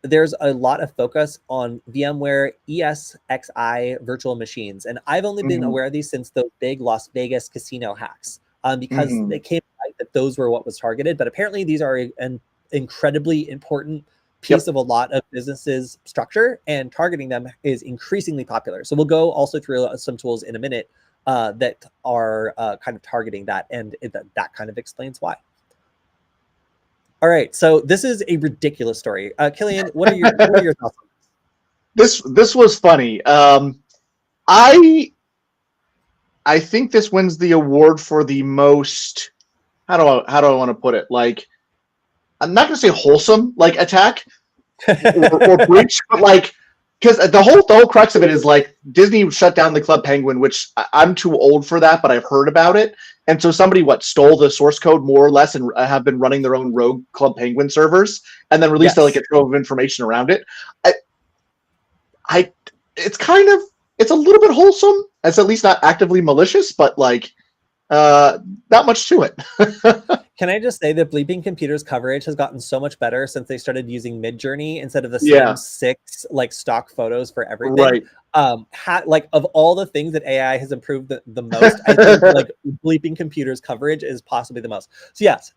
there's a lot of focus on VMware ESXi virtual machines. And I've only been aware of these since the big Las Vegas casino hacks, because they came out that those were what was targeted. But apparently these are an incredibly important piece of a lot of businesses' structure, and targeting them is increasingly popular. So we'll go also through some tools in a minute that are kind of targeting that, and that kind of explains why. All right, so this is a ridiculous story. KIlian, what are your thoughts on this? This was funny. I think this wins the award for the most. How do I want to put it? I'm not gonna say wholesome attack or breach, but because the whole crux of it is Disney shut down the Club Penguin, which I'm too old for that, but I've heard about it. And so somebody stole the source code more or less and have been running their own rogue Club Penguin servers and then released a trove of information around it. It's a little bit wholesome. It's at least not actively malicious, but not much to it. Can I just say that Bleeping Computer's coverage has gotten so much better since they started using Midjourney instead of the same 6 stock photos for everything. Right. Of all the things that AI has improved the most, I think Bleeping Computer's coverage is possibly the most. So yes,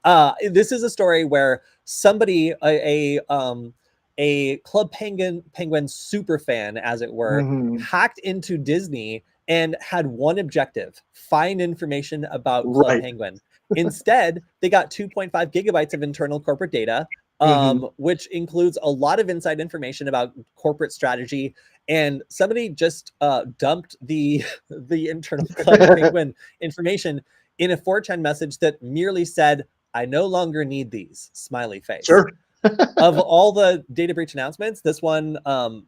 this is a story where somebody, a Club Penguin super fan, as it were, hacked into Disney and had one objective: find information about Club Penguin. Instead, they got 2.5 gigabytes of internal corporate data, which includes a lot of inside information about corporate strategy. And somebody just dumped the internal Club Penguin information in a 4chan message that merely said, "I no longer need these," smiley face. Sure. Of all the data breach announcements, this one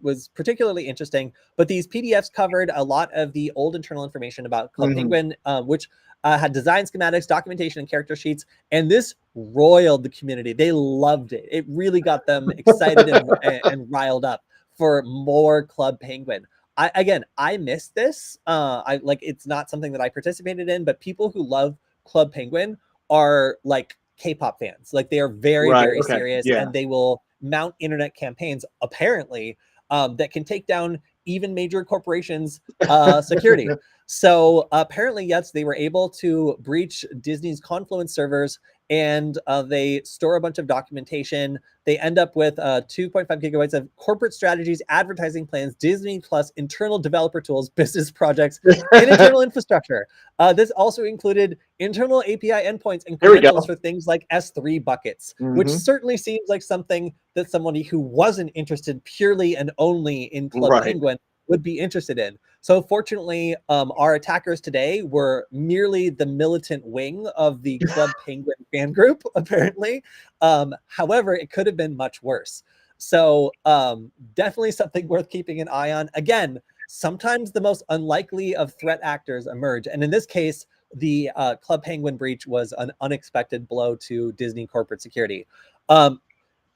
was particularly interesting. But these PDFs covered a lot of the old internal information about Club Penguin, which had design schematics, documentation, and character sheets. And this roiled the community. They loved it. It really got them excited and riled up for more Club Penguin. I missed this. It's not something that I participated in, but people who love Club Penguin are K-pop fans. They are very, very serious, and they will mount internet campaigns, apparently, that can take down even major corporations' security. So apparently, yes, they were able to breach Disney's Confluence servers, and they store a bunch of documentation. They end up with 2.5 gigabytes of corporate strategies, advertising plans, Disney Plus, internal developer tools, business projects, and internal infrastructure. This also included internal API endpoints and credentials for things like S3 buckets, which certainly seems like something that somebody who wasn't interested purely and only in Club Penguin would be interested in. So fortunately, our attackers today were merely the militant wing of the Club Penguin fan group, apparently. However, it could have been much worse. So definitely something worth keeping an eye on. Again, sometimes the most unlikely of threat actors emerge. And in this case, the Club Penguin breach was an unexpected blow to Disney corporate security.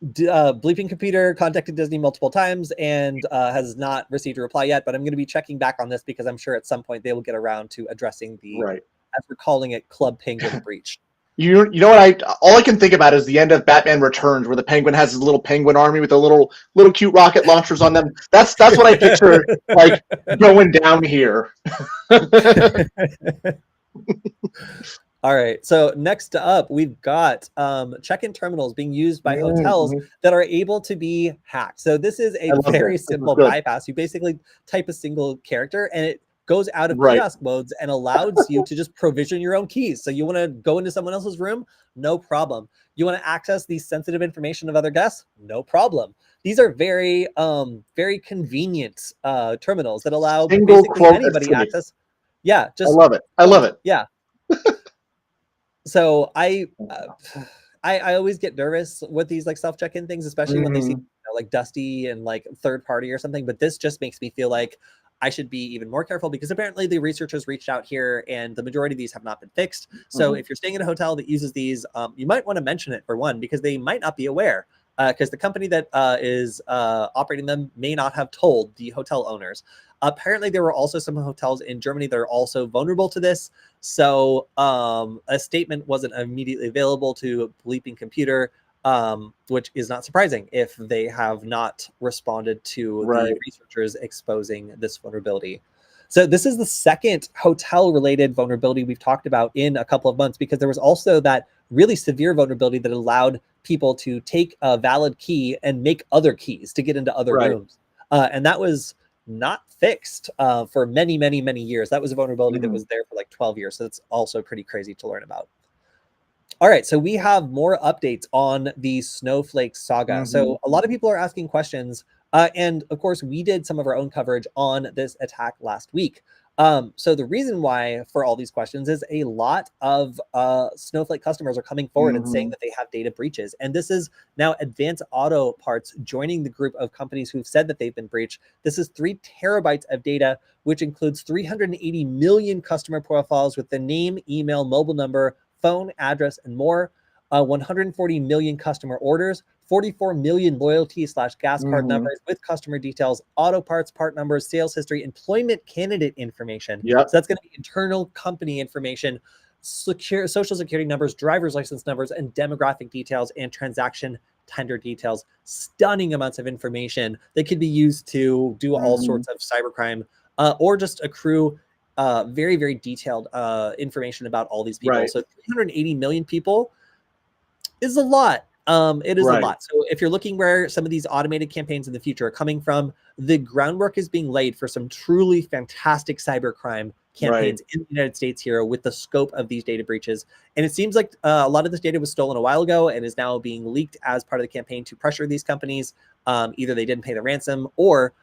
Bleeping Computer contacted Disney multiple times and has not received a reply yet, but I'm going to be checking back on this because I'm sure at some point they will get around to addressing the, as we're calling it, Club Penguin breach. You know what? All I can think about is the end of Batman Returns, where the Penguin has his little penguin army with the little cute rocket launchers on them. That's what I picture going down here. All right, so next up, we've got check-in terminals being used by hotels that are able to be hacked. So this is a very simple bypass. You basically type a single character, and it goes out of kiosk modes and allows you to just provision your own keys. So you want to go into someone else's room? No problem. You want to access the sensitive information of other guests? No problem. These are very, very convenient terminals that allow basically anybody access. Yeah, just I love it. I love it. Yeah. So I always get nervous with these like self check-in things, especially when they seem like dusty and like third party or something. But this just makes me feel like I should be even more careful, because apparently the researchers reached out here and the majority of these have not been fixed. So if you're staying in a hotel that uses these, you might want to mention it, for one, because they might not be aware, because the company that is operating them may not have told the hotel owners. Apparently there were also some hotels in Germany that are also vulnerable to this. So a statement wasn't immediately available to Bleeping Computer, which is not surprising if they have not responded to the researchers exposing this vulnerability. So this is the second hotel-related vulnerability we've talked about in a couple of months, because there was also that really severe vulnerability that allowed people to take a valid key and make other keys to get into other rooms. And that was not fixed for many, many, many years. That was a vulnerability that was there for like 12 years. So that's also pretty crazy to learn about. All right, so we have more updates on the Snowflake saga. So a lot of people are asking questions, and of course, we did some of our own coverage on this attack last week. So the reason why for all these questions is a lot of Snowflake customers are coming forward and saying that they have data breaches. And this is now Advanced Auto Parts joining the group of companies who've said that they've been breached. This is 3 terabytes of data, which includes 380 million customer profiles with the name, email, mobile number, phone, address, and more. 140 million customer orders, 44 million loyalty/gas card numbers with customer details, auto parts, part numbers, sales history, employment candidate information. So that's going to be internal company information, secure social security numbers, driver's license numbers, and demographic details and transaction tender details. Stunning amounts of information that could be used to do all sorts of cybercrime, or just accrue very, very detailed information about all these people. So 380 million people is a lot. It is a lot. So if you're looking where some of these automated campaigns in the future are coming from, the groundwork is being laid for some truly fantastic cybercrime campaigns in the United States here with the scope of these data breaches. And it seems like a lot of this data was stolen a while ago and is now being leaked as part of the campaign to pressure these companies. Either they didn't pay the ransom, or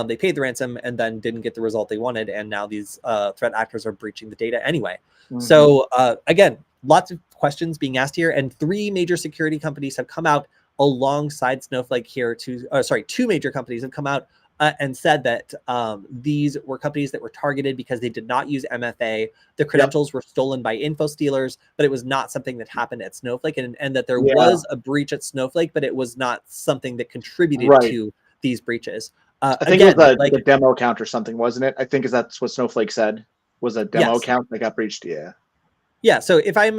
they paid the ransom and then didn't get the result they wanted. And now these threat actors are breaching the data anyway. So again, lots of questions being asked here, and 3 major security companies have come out alongside Snowflake here to, 2 major companies have come out and said that these were companies that were targeted because they did not use MFA. The credentials were stolen by info stealers, but it was not something that happened at Snowflake, and that there was a breach at Snowflake, but it was not something that contributed to these breaches. I think again, it was like a demo account or something, wasn't it? I think that's what Snowflake said, was a demo account that got breached. Yeah, so if I'm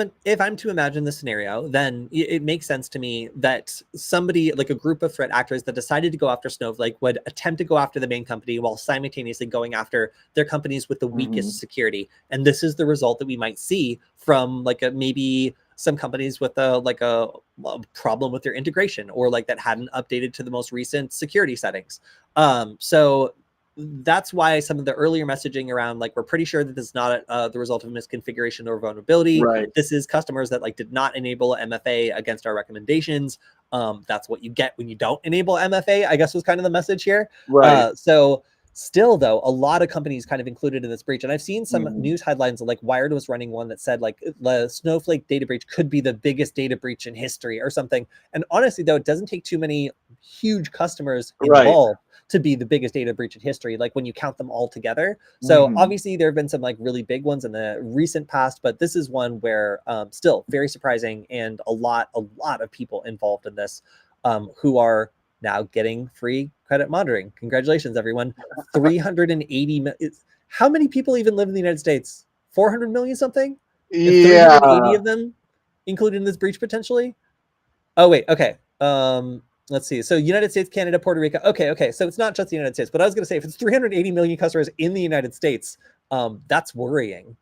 to imagine the scenario, then it makes sense to me that somebody, like a group of threat actors that decided to go after Snowflake, would attempt to go after the main company while simultaneously going after their companies with the weakest security. And this is the result that we might see from like maybe some companies with a problem with their integration, or like that hadn't updated to the most recent security settings. So that's why some of the earlier messaging around like, we're pretty sure that this is not the result of misconfiguration or vulnerability. This is customers that like did not enable MFA against our recommendations. That's what you get when you don't enable MFA, I guess was kind of the message here. So still though, a lot of companies kind of included in this breach. And I've seen some news headlines, like Wired was running one that said like the Snowflake data breach could be the biggest data breach in history or something. And honestly though, it doesn't take too many huge customers involved to be the biggest data breach in history, like when you count them all together. So obviously there have been some like really big ones in the recent past, but this is one where still very surprising, and a lot of people involved in this who are now getting free credit monitoring. Congratulations, everyone. 380 how many people even live in the United States? 400 million something? And 380 of them included in this breach potentially? Oh wait, okay. Let's see. So United States, Canada, Puerto Rico. Okay. So it's not just the United States, but I was going to say, if it's 380 million customers in the United States, that's worrying.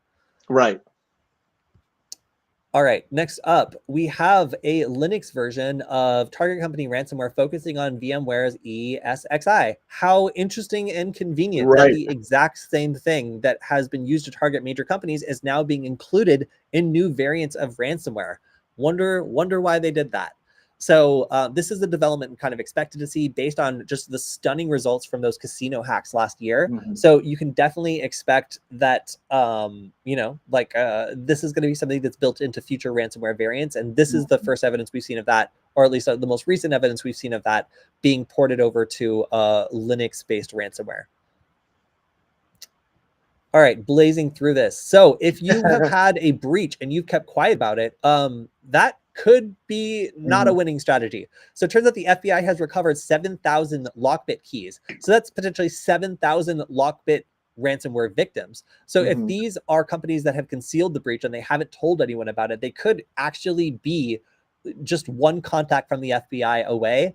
All right, next up, we have a Linux version of target company ransomware focusing on VMware's ESXi. How interesting and convenient that Right. the exact same thing that has been used to target major companies is now being included in new variants of ransomware. Wonder why they did that. So this is the development we kind of expected to see based on just the stunning results from those casino hacks last year. Mhm. So you can definitely expect that, this is going to be something that's built into future ransomware variants. And this is the first evidence we've seen of that, or at least the most recent evidence we've seen of that being ported over to Linux-based ransomware. All right, blazing through this. So if you have had a breach and you've kept quiet about it, that could be not a winning strategy. So it turns out the FBI has recovered 7,000 lockbit keys. So that's potentially 7,000 lockbit ransomware victims. So if these are companies that have concealed the breach and they haven't told anyone about it, they could actually be just one contact from the FBI away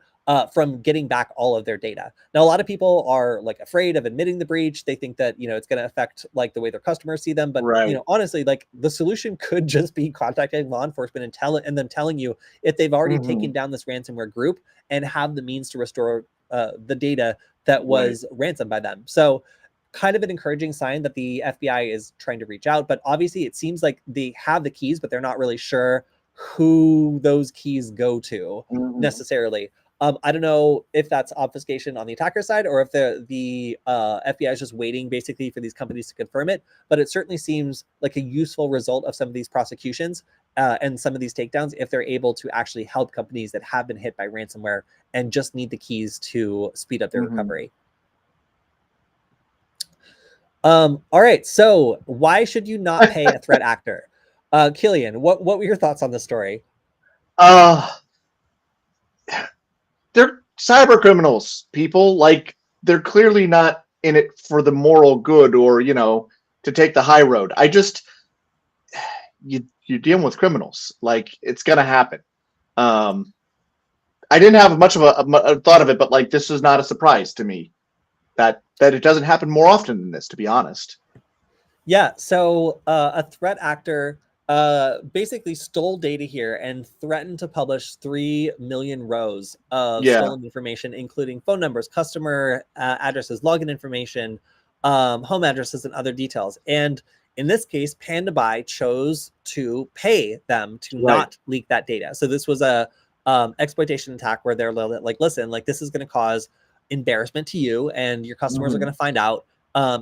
from getting back all of their data. Now, a lot of people are like afraid of admitting the breach. They think that, it's going to affect like the way their customers see them. But, Right. Honestly, like the solution could just be contacting law enforcement and then telling you if they've already taken down this ransomware group and have the means to restore the data that was ransomed by them. So kind of an encouraging sign that the FBI is trying to reach out. But obviously, it seems like they have the keys, but they're not really sure who those keys go to necessarily. I don't know if that's obfuscation on the attacker side or if the FBI is just waiting basically for these companies to confirm it. But it certainly seems like a useful result of some of these prosecutions and some of these takedowns if they're able to actually help companies that have been hit by ransomware and just need the keys to speed up their recovery. All right, so why should you not pay a threat actor? Kilian, what were your thoughts on this story? They're cyber criminals, people. Like, they're clearly not in it for the moral good or, to take the high road. You're dealing with criminals. Like, it's gonna happen. I didn't have much of a thought of it, but like, this is not a surprise to me that it doesn't happen more often than this, to be honest. Yeah, so a threat actor basically stole data here and threatened to publish 3 million rows of stolen information, including phone numbers, customer addresses, login information, home addresses, and other details. And in this case, PandaBuy chose to pay them to not leak that data. So this was a exploitation attack where they're like, listen, like this is going to cause embarrassment to you and your customers are going to find out.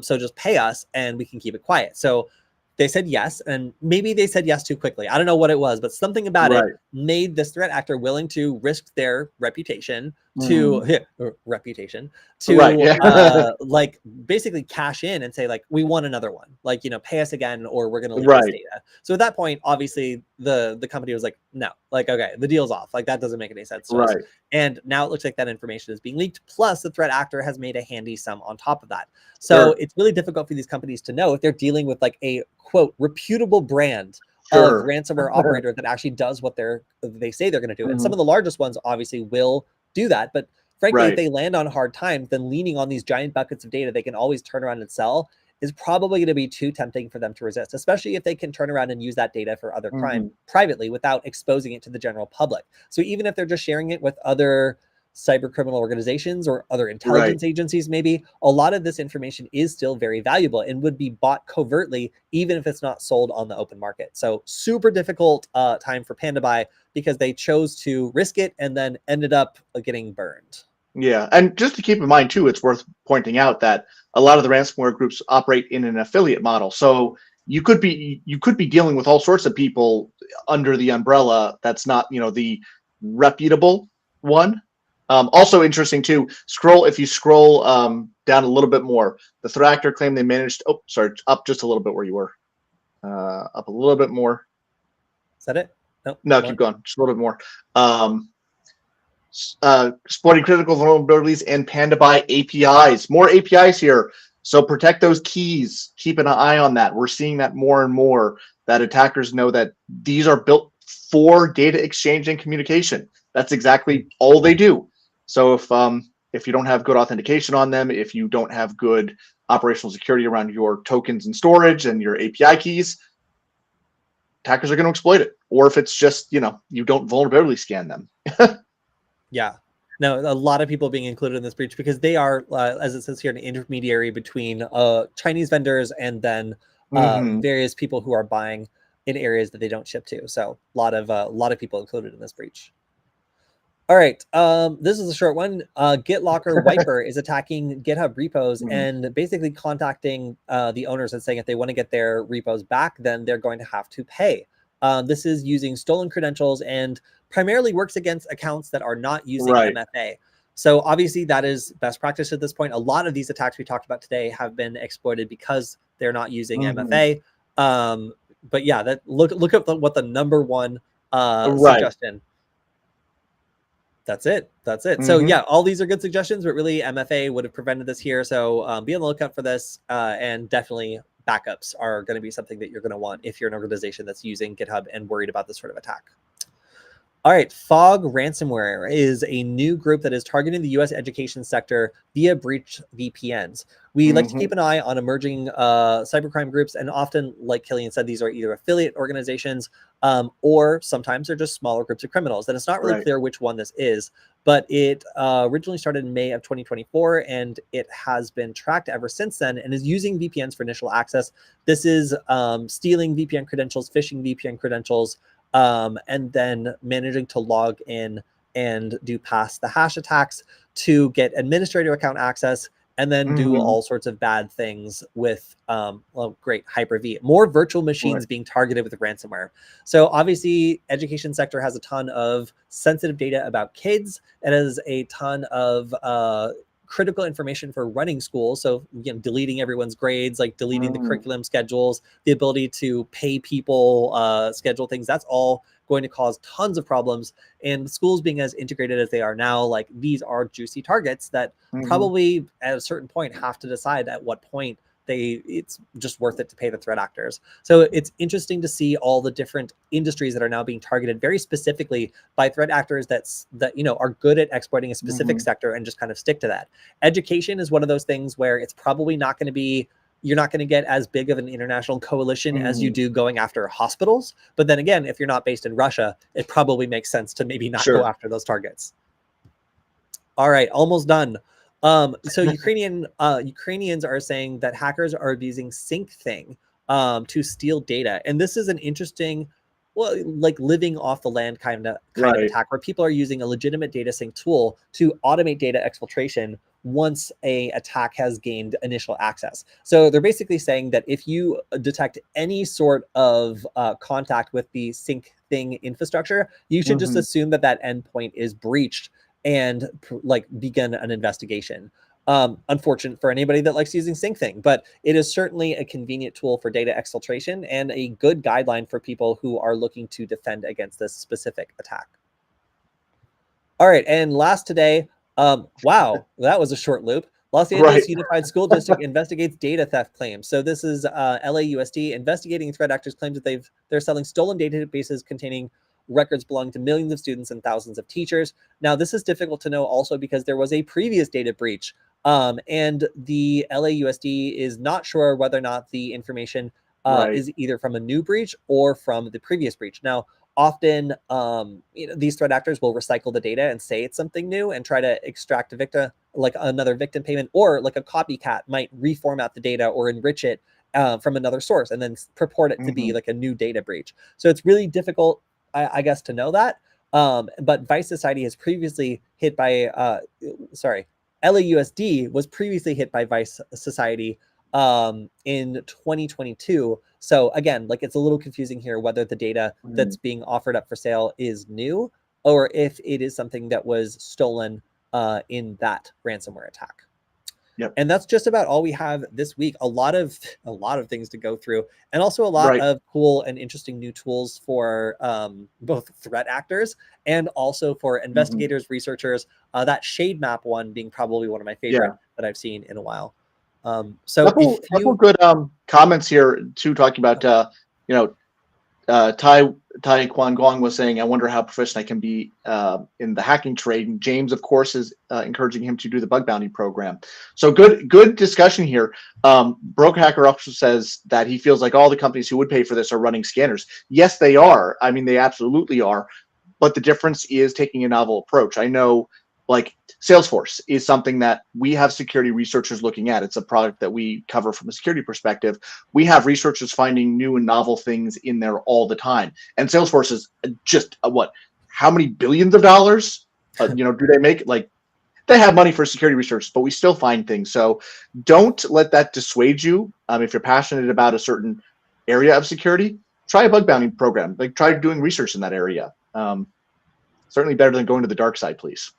So just pay us and we can keep it quiet. So they said yes, and maybe they said yes too quickly. I don't know what it was, but something about it made this threat actor willing to risk their reputation to like basically cash in and say like, we want another one, like, pay us again or we're going to leak this data. So at that point, obviously the company was like, no, like, okay, the deal's off. Like that doesn't make any sense to us. And now it looks like that information is being leaked. Plus the threat actor has made a handy sum on top of that. So it's really difficult for these companies to know if they're dealing with like a quote reputable brand of ransomware operator that actually does what they say they're going to do. And some of the largest ones obviously will do that. But frankly, if they land on hard times, then leaning on these giant buckets of data they can always turn around and sell is probably going to be too tempting for them to resist, especially if they can turn around and use that data for other crime privately without exposing it to the general public. So even if they're just sharing it with other cyber criminal organizations or other intelligence agencies, maybe a lot of this information is still very valuable and would be bought covertly, even if it's not sold on the open market. So super difficult time for PandaBuy because they chose to risk it and then ended up getting burned. Yeah, and just to keep in mind too, it's worth pointing out that a lot of the ransomware groups operate in an affiliate model. So you could be dealing with all sorts of people under the umbrella that's not, the reputable one. Also interesting too, if you scroll down a little bit more, the threat actor claimed they managed, up just a little bit where you were. Up a little bit more. Is that it? No, keep going, just a little bit more. Exploiting critical vulnerabilities and PandaBuy APIs. More APIs here. So protect those keys. Keep an eye on that. We're seeing that more and more, that attackers know that these are built for data exchange and communication. That's exactly all they do. So if you don't have good authentication on them, if you don't have good operational security around your tokens and storage and your API keys, hackers are going to exploit it, or if it's just, you don't vulnerability scan them. Yeah. No, a lot of people being included in this breach because they are, as it says here, an intermediary between Chinese vendors and then various people who are buying in areas that they don't ship to. So a lot of people included in this breach. All right, this is a short one. GitLocker Wiper is attacking GitHub repos and basically contacting the owners and saying if they want to get their repos back, then they're going to have to pay. This is using stolen credentials and primarily works against accounts that are not using MFA. So obviously that is best practice at this point. A lot of these attacks we talked about today have been exploited because they're not using MFA. But yeah, look at what the number one suggestion. That's it. So yeah, all these are good suggestions, but really MFA would have prevented this here. So be on the lookout for this, and definitely backups are going to be something that you're going to want if you're an organization that's using GitHub and worried about this sort of attack. All right, Fog Ransomware is a new group that is targeting the U.S. education sector via breach VPNs. We like to keep an eye on emerging cybercrime groups, and often, like Kilian said, these are either affiliate organizations or sometimes they're just smaller groups of criminals. And it's not really clear which one this is, but it originally started in May of 2024, and it has been tracked ever since then and is using VPNs for initial access. This is stealing VPN credentials, phishing VPN credentials, and then managing to log in and do pass the hash attacks to get administrator account access, and then do all sorts of bad things with, great Hyper-V. More virtual machines being targeted with ransomware. So obviously, education sector has a ton of sensitive data about kids. It has a ton of critical information for running schools. So, deleting everyone's grades, like deleting the curriculum schedules, the ability to pay people, schedule things. That's all going to cause tons of problems. And schools being as integrated as they are now, like these are juicy targets that probably at a certain point have to decide at what point it's just worth it to pay the threat actors. So it's interesting to see all the different industries that are now being targeted very specifically by threat actors that are good at exploiting a specific sector and just kind of stick to that. Education is one of those things where it's probably not going to be, you're not going to get as big of an international coalition as you do going after hospitals. But then again, if you're not based in Russia, it probably makes sense to maybe not go after those targets. All right, almost done. So Ukrainians are saying that hackers are abusing SyncThing to steal data. And this is an interesting, like living off the land kind of attack, where people are using a legitimate data sync tool to automate data exfiltration once a attack has gained initial access. So they're basically saying that if you detect any sort of contact with the SyncThing infrastructure, you should just assume that that endpoint is breached and begin an investigation. Unfortunate for anybody that likes using SyncThing, but it is certainly a convenient tool for data exfiltration and a good guideline for people who are looking to defend against this specific attack. All right, and last today, wow, that was a short loop. Los Angeles Unified School District investigates data theft claims. So this is LAUSD investigating threat actors' claims that they're selling stolen databases containing records belonging to millions of students and thousands of teachers. Now, this is difficult to know also because there was a previous data breach, and the LAUSD is not sure whether or not the information is either from a new breach or from the previous breach. Now, often these threat actors will recycle the data and say it's something new and try to extract a victim, like another victim payment, or like a copycat might reformat the data or enrich it from another source and then purport it to be like a new data breach. So it's really difficult, I guess, to know that. But Vice Society has previously hit by, LAUSD was previously hit by Vice Society in 2022. So again, like it's a little confusing here whether the data that's being offered up for sale is new or if it is something that was stolen in that ransomware attack. And that's just about all we have this week. A lot of things to go through, and also a lot of cool and interesting new tools for both threat actors and also for investigators, researchers. That shade map one being probably one of my favorite that I've seen in a while. So couple good comments here too, talking about Tai Quan Guang was saying, I wonder how proficient I can be in the hacking trade. And James, of course, is encouraging him to do the bug bounty program. So good discussion here. Broke Hacker also says that he feels like all the companies who would pay for this are running scanners. Yes, they are. I mean, they absolutely are. But the difference is taking a novel approach. I know, like, Salesforce is something that we have security researchers looking at. It's a product that we cover from a security perspective. We have researchers finding new and novel things in there all the time. And Salesforce is just how many billions of dollars, do they make? Like, they have money for security research, but we still find things. So don't let that dissuade you. If you're passionate about a certain area of security, try a bug bounty program. Like, try doing research in that area. Certainly better than going to the dark side, please.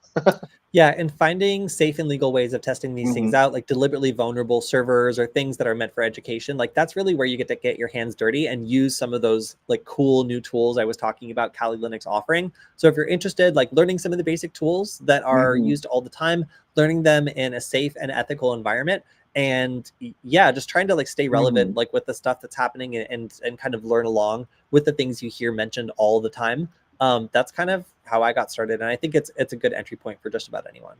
Yeah, and finding safe and legal ways of testing these things out, like deliberately vulnerable servers or things that are meant for education, like that's really where you get to get your hands dirty and use some of those like cool new tools I was talking about Kali Linux offering. So if you're interested, like learning some of the basic tools that are used all the time, learning them in a safe and ethical environment, and yeah, just trying to like stay relevant, like with the stuff that's happening and kind of learn along with the things you hear mentioned all the time. That's kind of how I got started, and I think it's a good entry point for just about anyone.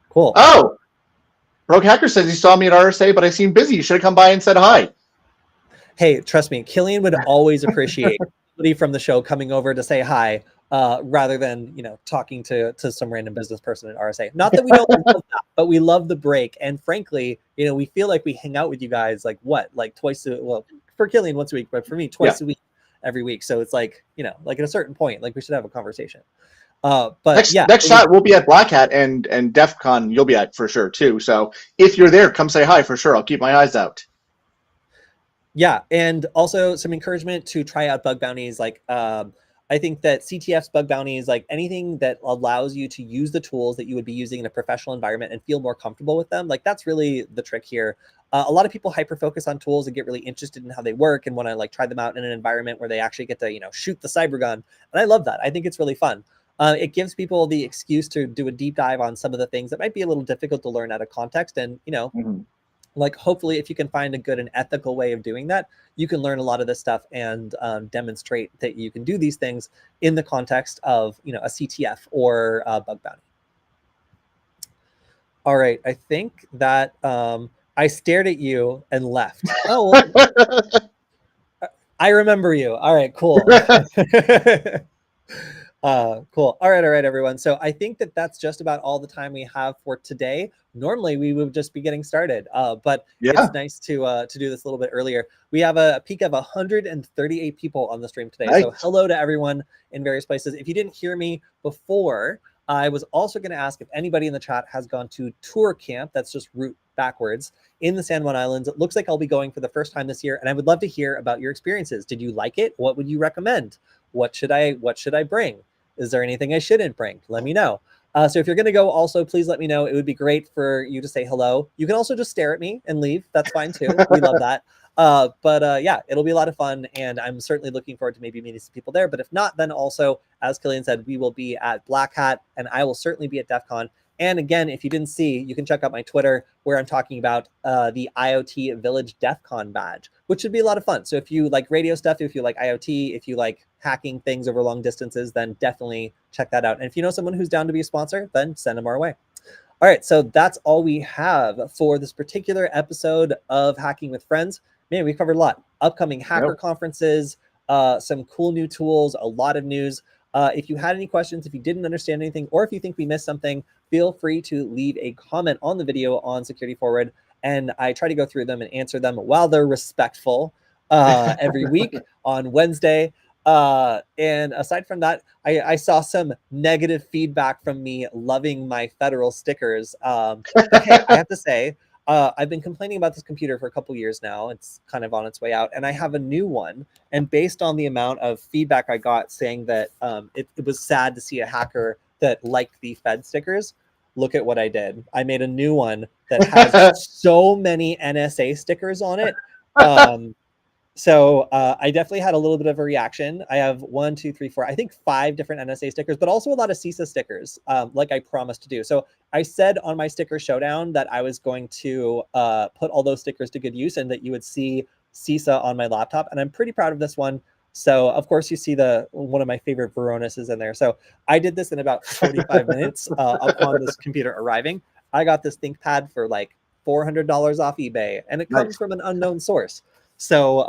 Cool. Oh, Broke Hacker says he saw me at RSA, but I seemed busy. You should have come by and said hi. Hey, trust me, Kilian would always appreciate somebody from the show coming over to say hi, rather than talking to some random business person at RSA. Not that we don't love that, but we love the break, and frankly, we feel like we hang out with you guys like twice for Kilian once a week, but for me twice a week. Every week. So it's like, like at a certain point, like we should have a conversation. But next shot we'll be at Black Hat and DEF CON you'll be at for sure too. So if you're there, come say hi for sure. I'll keep my eyes out. Yeah. And also some encouragement to try out bug bounties. Like, I think that CTF's bug bounties, like anything that allows you to use the tools that you would be using in a professional environment and feel more comfortable with them. Like that's really the trick here. A lot of people hyper focus on tools and get really interested in how they work and want to like try them out in an environment where they actually get to, shoot the cyber gun. And I love that. I think it's really fun. It gives people the excuse to do a deep dive on some of the things that might be a little difficult to learn out of context. And, like hopefully if you can find a good and ethical way of doing that, you can learn a lot of this stuff and demonstrate that you can do these things in the context of, a CTF or a bug bounty. All right. I think that I stared at you and left. Oh, well, I remember you. All right, cool. Cool. All right, everyone. So I think that that's just about all the time we have for today. Normally we would just be getting started, but it's nice to do this a little bit earlier. We have a peak of 138 people on the stream today. Nice. So hello to everyone in various places. If you didn't hear me before, I was also going to ask if anybody in the chat has gone to tour camp. That's just root backwards in the San Juan Islands. It looks like I'll be going for the first time this year, and I would love to hear about your experiences. Did you like it? What would you recommend? What should I bring? Is there anything I shouldn't bring? Let me know. So if you're going to go also, please let me know. It would be great for you to say hello. You can also just stare at me and leave. That's fine too. We love that. But yeah, it'll be a lot of fun. And I'm certainly looking forward to maybe meeting some people there. But if not, then also, as Kilian said, we will be at Black Hat and I will certainly be at DEF CON. And again, if you didn't see, you can check out my Twitter where I'm talking about the IoT Village DEF CON badge, which should be a lot of fun. So if you like radio stuff, if you like IoT, if you like hacking things over long distances, then definitely check that out. And if you know someone who's down to be a sponsor, then send them our way. All right, so that's all we have for this particular episode of Hacking with Friends. Man, we covered a lot. Upcoming hacker conferences, some cool new tools, a lot of news. If you had any questions, if you didn't understand anything, or if you think we missed something, feel free to leave a comment on the video on Security Forward, and I try to go through them and answer them while they're respectful every week on Wednesday. And aside from that, I saw some negative feedback from me loving my federal stickers. But hey, I have to say, I've been complaining about this computer for a couple years now. It's kind of on its way out, and I have a new one. And based on the amount of feedback I got saying that it was sad to see a hacker that liked the Fed stickers, look at what I did. I made a new one that has so many NSA stickers on it. So I definitely had a little bit of a reaction. I have 1, 2, 3, 4, I think 5 different NSA stickers, but also a lot of CISA stickers, like I promised to do. So I said on my sticker showdown that I was going to put all those stickers to good use and that you would see CISA on my laptop, and I'm pretty proud of this one. So of course you see one of my favorite Veronis is in there. So I did this in about 45 minutes upon this computer arriving. I got this ThinkPad for like $400 off eBay, and it comes from an unknown source. So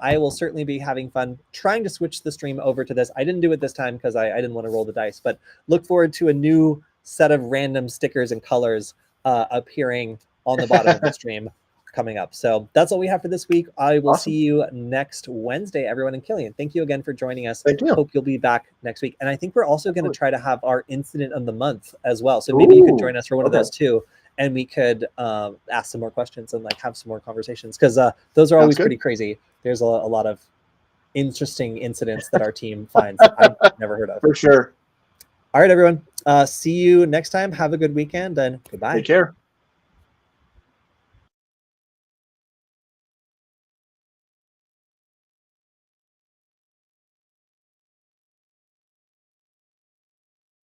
I will certainly be having fun trying to switch the stream over to this. I didn't do it this time because I didn't want to roll the dice, but look forward to a new set of random stickers and colors appearing on the bottom of the stream coming up. So that's all we have for this week. I will see you next Wednesday, everyone. And Kilian, thank you again for joining us. Thank you. Hope you'll be back next week. And I think we're also going to try to have our incident of the month as well. So maybe you could join us for one of those too, and we could ask some more questions and like have some more conversations, because those are always pretty crazy. There's a lot of interesting incidents that our team finds I've never heard of. For sure. All right, everyone. See you next time. Have a good weekend, and goodbye. Take care.